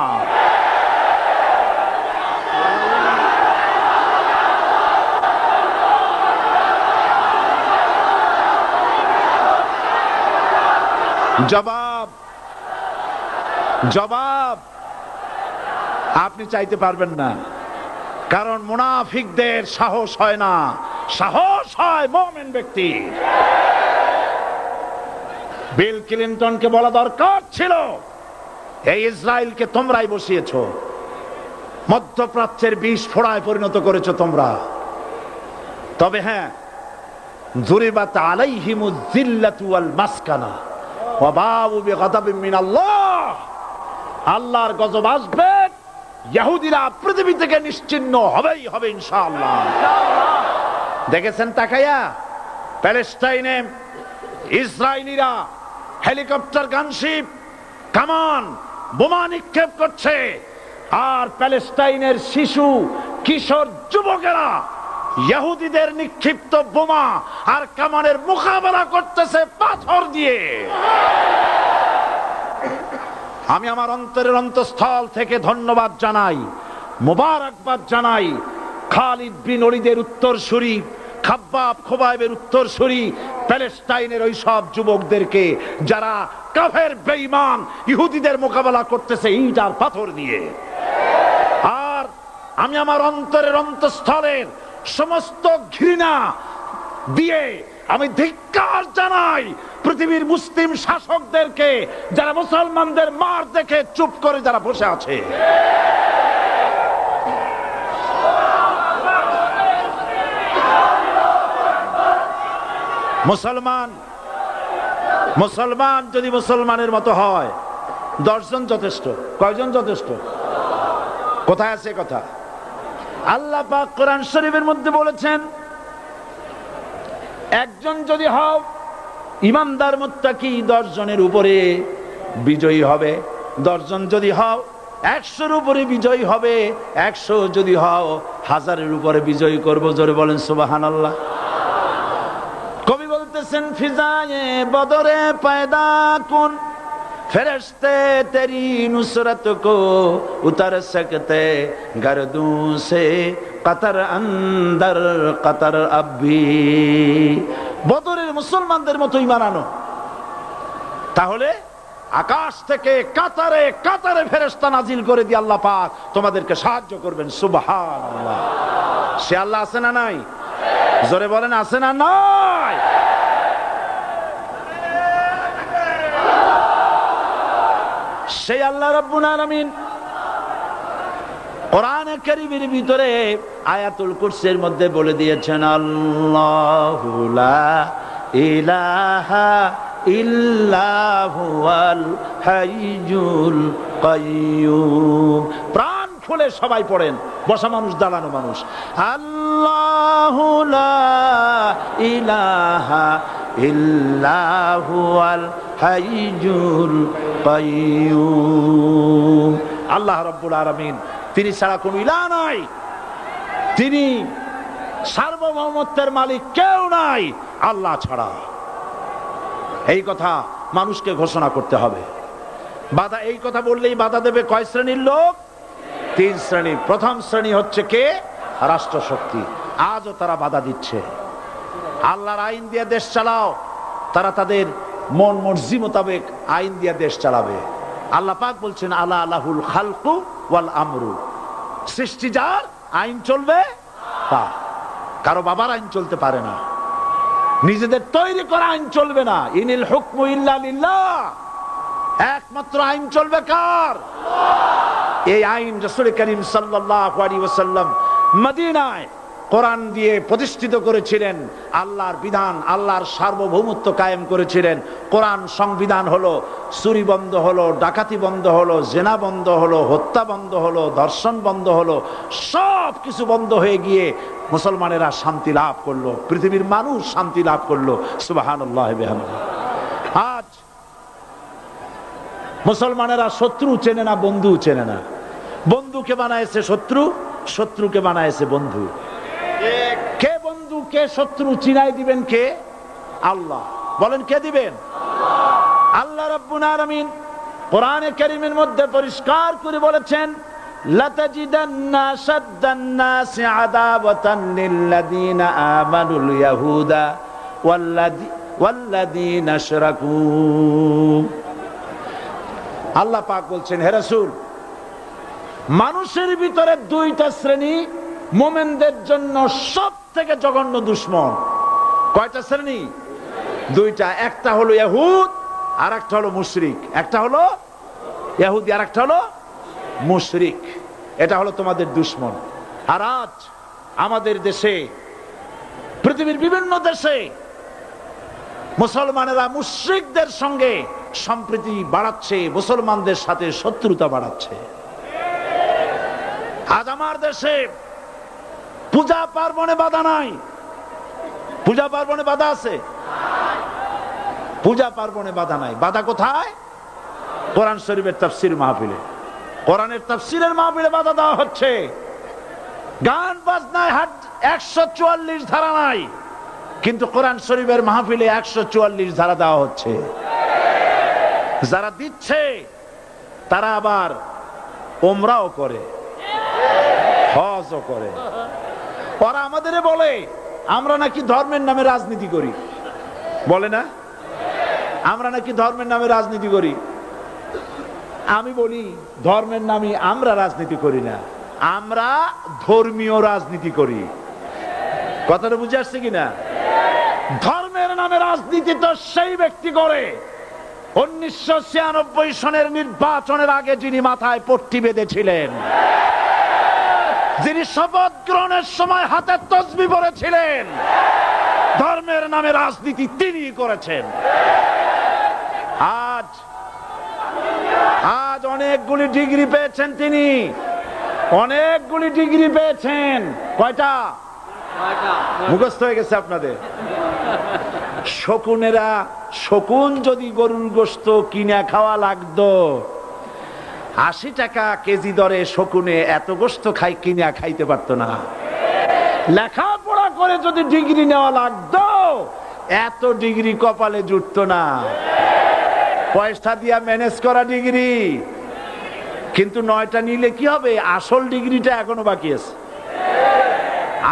জবাব জবাব আপনি চাইতে পারবেন না, কারণ মুনাফিকদের সাহস হয় না, সাহস হয় মুমিন ব্যক্তি। বিল ক্লিনটনকে বলা দরকার ছিল, এই ইসরায়েলকে তোমরাই বসিয়েছো, মধ্যপ্রাচ্যের বিষ ফোড়ায় পরিণত করেছো তোমরা। তবে হ্যাঁ, যুরিবাত আলাইহিমুজ যিল্লাতু ওয়াল মাসকানা ওয়া বাউ বিগাদাবিন মিনাল্লাহ। আল্লাহর গজব আসবে, ইহুদিরা পৃথিবী থেকে নিশ্চিহ্ন হবেই হবে ইনশাআল্লাহ। দেখেছেন তাকায়া প্যালেস্টাইনে ইসরায়েলিরা হেলিকপ্টার, গানশিপ, কামান, বোমা নিক্ষেপ করছে, আর প্যালেস্টাইনের শিশু কিশোর যুবকেরা ইহুদিদের নিক্ষিপ্ত বোমা আর কামানের মোকাবেলা করতেছে পাথর দিয়ে। আমি আমার অন্তরের অন্তঃস্থল থেকে ধন্যবাদ জানাই, মোবারকবাদ জানাই খালিদ বিন ওলীদের উত্তরসূরি, খাব্বাব খোবাইবের উত্তরসূরি প্যালেস্টাইনের ওই সব যুবকদেরকে যারা কাফের বেঈমান ইহুদিদের মোকাবেলা করতেছে ইট আর পাথর দিয়ে। আর আমি আমার অন্তরের অন্তঃস্থলের সমস্ত ঘৃণা দিয়ে আমি ধিক্কার জানাই পৃথিবীর মুসলিম শাসকদেরকে, যারা মুসলমানদের মার দেখে চুপ করে যারা বসে আছে। মুসলমান যদি মুসলমানের মতো হয়, 10 জন যথেষ্ট। কয়জন যথেষ্ট? কোথায় আছে কথা? আল্লাহ পাক কোরআন শরীফের মধ্যে বলেছেন, একজন যদি হও ইমানদার মুত্তাকি 10 জনের উপরে বিজয়ী হবে। 10 জন যদি হও 100-র উপরে বিজয়ী হবে। 100 যদি হও 1000-এর উপরে বিজয়ী করব। জোরে বলেন সুবহানাল্লাহ। কবি বলতেছেন, ফিজায়ে বদরে পয়দা কুন ফেরেশতে তেরি নুসরত কো উতার সকতে গর্দু সে কতর অন্দর কতর আবি। বদরের মুসলমানদের মতো ঈমান আনো, তাহলে আকাশ থেকে কাতারে কাতারে ফেরেশতা নাজিল করে দিয়ে আল্লাহ পাক তোমাদেরকে সাহায্য করবেন। সুবহানাল্লাহ। সে আল্লাহ আছে না নাই? জোরে বলেন, আছে না নাই? সেই আল্লাহ রাব্বুল আলামিন কোরআনে কারীমের ভিতরে আয়াতুল কুরসির মধ্যে বলে দিয়েছেন, আল্লাহু লা ইলাহা ইল্লা হুয়াল হাইয়ুল কাইয়্যুম। প্রাণ খুলে সবাই পড়েন, বসা মানুষ দাঁড়ানো মানুষ। আল্লাহু লা ইলাহা ইল্লাহু আল হাইয়ুল কাইয়্যুম। আল্লাহ রাব্বুল আলামিন, তিনি ছাড়া কোনো ইলাহ নাই, তিনি সার্বভৌমত্বের মালিক, কেউ নাই আল্লাহ ছাড়া। এই কথা মানুষকে ঘোষণা করতে হবে। বাধা, এই কথা বললেই বাধা দেবে কয় শ্রেণীর লোক? 3 শ্রেণী। প্রথম শ্রেণী হচ্ছে কে? রাষ্ট্রশক্তি। আজও তারা বাধা দিচ্ছে। আল্লাহর আইন দিয়ে দেশ চালাও, তারা তাদের মন মর্জি মোতাবেক আইন দিয়ে দেশ চালাবে। আল্লাহ পাক বলছেন আলা আলাহুল খালকু ওয়াল আমরু, সৃষ্টি যার, আইন চলবে তার। কারো বাবার আইন চলতে পারে না, নিজেদের তৈরি করা আইন চলবে না। ইনিল হুকমু ইল্লা লিল্লাহ, একমাত্র আইন চলবে কার? এই আইন রাসূল করিম সাল্লাল্লাহু আলাইহি ওয়াসাল্লাম মদিনায় কোরআন দিয়ে প্রতিষ্ঠিত করেছিলেন। আল্লাহর বিধান, আল্লাহর সার্বভৌমত্ব কায়েম করেছিলেন। কোরআন সংবিধান হলো, চুরি বন্ধ হলো, ডাকাতি বন্ধ হলো, জেনা বন্ধ হলো, হত্যা বন্ধ হলো, ধর্ষণ বন্ধ হলো, সব কিছু বন্ধ হয়ে গিয়ে মুসলমানেরা শান্তি লাভ করলো, পৃথিবীর মানুষ শান্তি লাভ করলো। সুবহানাল্লাহ বিহামদিহি। আজ মুসলমানেরা শত্রু চেনে না, বন্ধু চেনে না। বন্ধুকে বানায়েছে শত্রু, শত্রুকে বানায়েছে বন্ধু। কে বন্ধু কে শত্রু চিনাই দিবেন কে? আল্লাহ। বলেন কে দিবেন? আল্লাহ রাব্বুল আলামিন কোরআনে কারীমের মধ্যে পরিষ্কার করে বলেছেন, লাতাজিদান্না আশাদ্দান নাসি আদাওয়াতান লিল্লাযীনা আমানুল ইয়াহুদা ওয়াল্লাযীনা আশরাকু। আল্লাহ পাক বলছেন, হে রাসূল, মানুষের ভিতরে 2টা শ্রেণী মুমিনদের জন্য সবথেকে জঘন্য দুশমন। কয়টা শ্রেণী? 2টা। একটা হলো ইহুদ, আর একটা হলো মুশরিক। একটা হলো ইহুদি, আর একটা হলো মুশরিক। এটা হলো তোমাদের দুশমন। আর আজ আমাদের দেশে, পৃথিবীর বিভিন্ন দেশে মুসলমানেরা মুশরিকদের সঙ্গে সম্প্রীতি বাড়াচ্ছে, মুসলমানদের সাথে শত্রুতা বাড়াচ্ছে। আজ আমার দেশে পূজা পার্বণে বাধা নাই। পূজা পার্বণে বাধা আছে? পূজা পার্বণে বাধা নাই। বাধা কোথায়? কোরআন শরীফের তাফসীর মাহফিলে। কোরআনের তাফসীরের মাহফিলে বাধা দেওয়া হচ্ছে। গান বাজনায় 144 ধারা নাই, কিন্তু কোরআন শরীফের মাহফিলে 144 ধারা দেওয়া হচ্ছে। যারা দিচ্ছে তারা আবার ওমরাও করে, হজও করে। ওরা আমাদের বলে আমরা নাকি ধর্মের নামে রাজনীতি করি। বলে না? আমরা নাকি ধর্মের নামে রাজনীতি করি। আমি বলি, ধর্মের নামে আমরা রাজনীতি করি না, আমরা ধর্মীয় রাজনীতি করি। কথাটা বুঝে আসছে কিনা? ধর্মের নামে রাজনীতি তো সেই ব্যক্তি করে 1996 সনের নির্বাচনের আগে যিনি মাথায় পট্টি বেঁধেছিলেন, যিনি শপথ গ্রহণের সময় হাতে তসবিহ পড়েছিলেন, ধর্মের নামে রাজনীতি তিনি করেছেন। আজ অনেকগুলি ডিগ্রি পেয়েছেন তিনি, অনেকগুলি ডিগ্রি পেয়েছেন। কয়টা? মুখস্থ হয়ে গেছে আপনাদের। শকুনেরা, শকুন যদি গরুর গোশত কিনে খাওয়া লাগতো, 80 টাকা কেজি দরে শকুনে এত গোশত কিনা খাইতে পারতো না। লেখাপড়া করে যদি ডিগ্রি নেওয়া লাগতো, এত ডিগ্রি কপালে জুটতো না। পয়সা দিয়া ম্যানেজ করা ডিগ্রি, কিন্তু 9টা নিলে কি হবে? আসল ডিগ্রিটা এখনো বাকি আছে।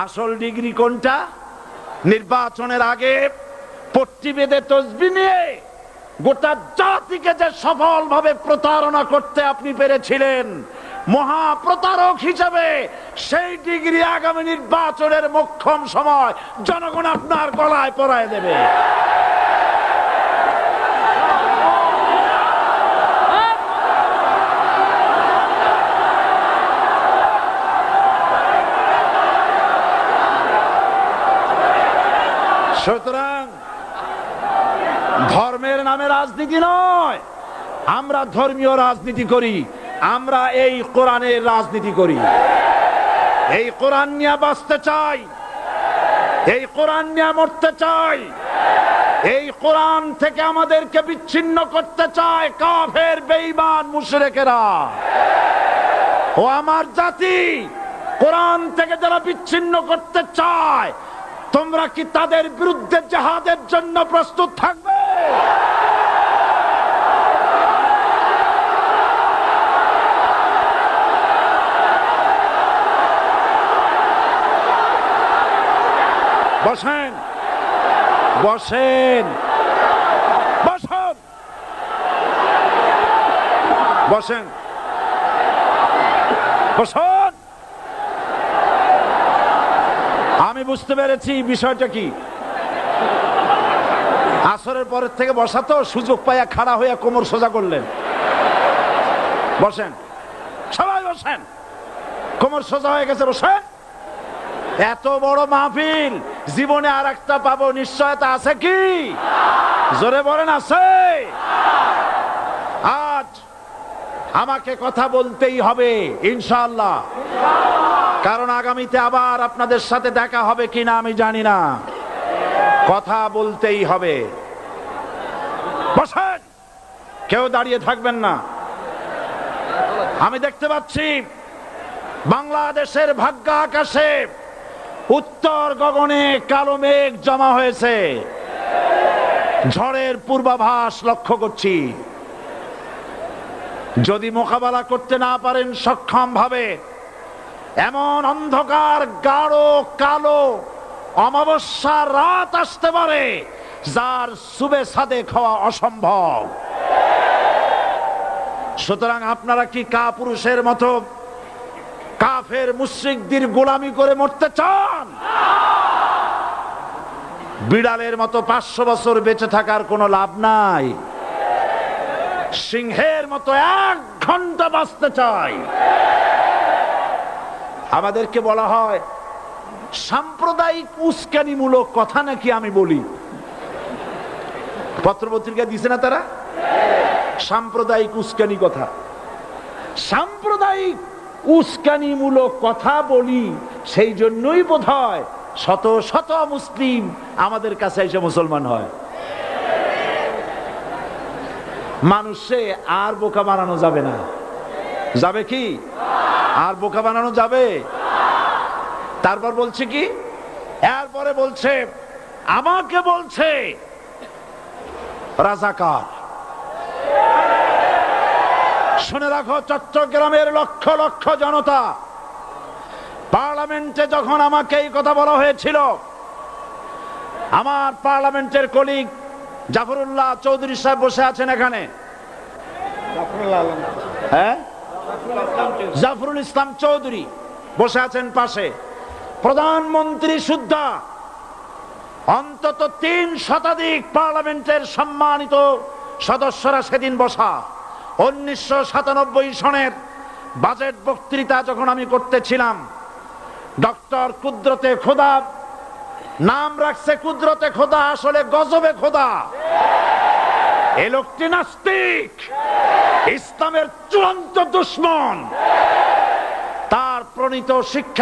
আসল ডিগ্রি কোনটা? নির্বাচনের আগে পট্টি বেঁধে তসবিহ নিয়ে গোটা জাতিকে যে সফলভাবে প্রতারণা করতে আপনি পেরেছিলেন, মহা প্রতারক হিসেবে সেই ডিগ্রি আগামী নির্বাচনের মোক্ষম সময় জনগণ আপনার গলায় পরায় দেবে। সুতরাং ধর্মের নামে রাজনীতি নয়, আমরা ধর্মীয় রাজনীতি করি। আমরা এই কোরআনের রাজনীতি করি, এই কোরআন নিয়ে বাঁচতে চাই, এই কোরআন নিয়ে মরতে চাই, এই কোরআন থেকে আমাদেরকে বিচ্ছিন্ন করতে চায় কাফের বেঈমান মুশরিকেরা। ও আমার জাতি, কোরআন থেকে যারা বিচ্ছিন্ন করতে চায়, তোমরা কি তাদের বিরুদ্ধে জিহাদের জন্য প্রস্তুত থাকবে? বসেন, বসেন, বসেন, বসেন, বসেন। আমি বুঝতে পেরেছি বিষয়টা কি। আসরের পরের থেকে বসা তো, সুযোগ পাইয়া খাড়া হইয়া কোমর সোজা করলেন। বসেন, সবাই বসেন, কোমর সোজা হয়ে গেছে, বসেন। এত বড় মাহফিল, জীবনে আর একটা পাবো নিশ্চয়তা আছে কি? জোরে বলেন, আছে? আজ আমাকে কথা বলতেই হবে ইনশাআল্লাহ, কারণ আগামীতে আবার আপনাদের সাথে দেখা হবে কিনা আমি জানি না। কথা বলতেই হবে। বসেন, কেউ দাঁড়িয়ে থাকবেন না। আমি দেখতে পাচ্ছি বাংলাদেশের ভাগ্য আকাশে উত্তর গগনে কালো মেঘ জমা হয়েছে, ঝড়ের পূর্বাভাস লক্ষ্য করছি। যদি মোকাবেলা করতে না পারেন সক্ষম ভাবে, এমন অন্ধকার গাঢ় কালো অমাবস্যার রাত আসতে পারে যার সুবে সাদেক হওয়া অসম্ভব। সুতরাং আপনারা কি কাপুরুষের মতো কাফের মুশরিকদের গোলামি করে মরতে চান? বিড়ালের মতো 500 বছর বেঁচে থাকার কোনো লাভ নাই। সিংহের মতো 1 ঘন্টা বাঁচতে চাই। আমাদেরকে বলা হয় সাম্প্রদায়িক উস্কানিমূলক কথা নাকি আমি বলি। পত্রপত্রিকা দিছে না তারা? সাম্প্রদায়িক উস্কানি কথা, সাম্প্রদায়িক উস্কানিমূলক কথা বলি। সেই জন্যই বোধহয় শত শত মুসলিম আমাদের কাছে এসে মুসলমান হয়। মানুষে আর বোকা বানানো যাবে না। যাবে কি? আর বোকা বানানো যাবে? তারপর বলছে কি, এরপরে বলছে আমাকে বলছে রাজাকার। শুনে রাখো চট্টগ্রামের লক্ষ লক্ষ জনতা, পার্লামেন্টে যখন আমাকে এই কথা বলা হয়েছিল, আমার পার্লামেন্টের কলিগ জাফরুল্লাহ চৌধুরী সাহেব বসে আছেন এখানে, হ্যাঁ, জাফরুল ইসলাম চৌধুরী বসে আছেন পাশে, প্রধানমন্ত্রী সুদ্ধা, অন্তত 3 শতাধিক পার্লামেন্টের সম্মানিত সদস্যরা সেদিন বসা। 1997 সনের বাজেট বক্তৃতা যখন আমি করতেছিলাম, ডক্টর কুদরতে খোদা, নাম রাখছে কুদরতে খোদা, আসলে গজবে খোদা। এই লোকটি নাস্তিক, ইসলামের চূড়ান্ত দুশমন। তার প্রণীত শিক্ষা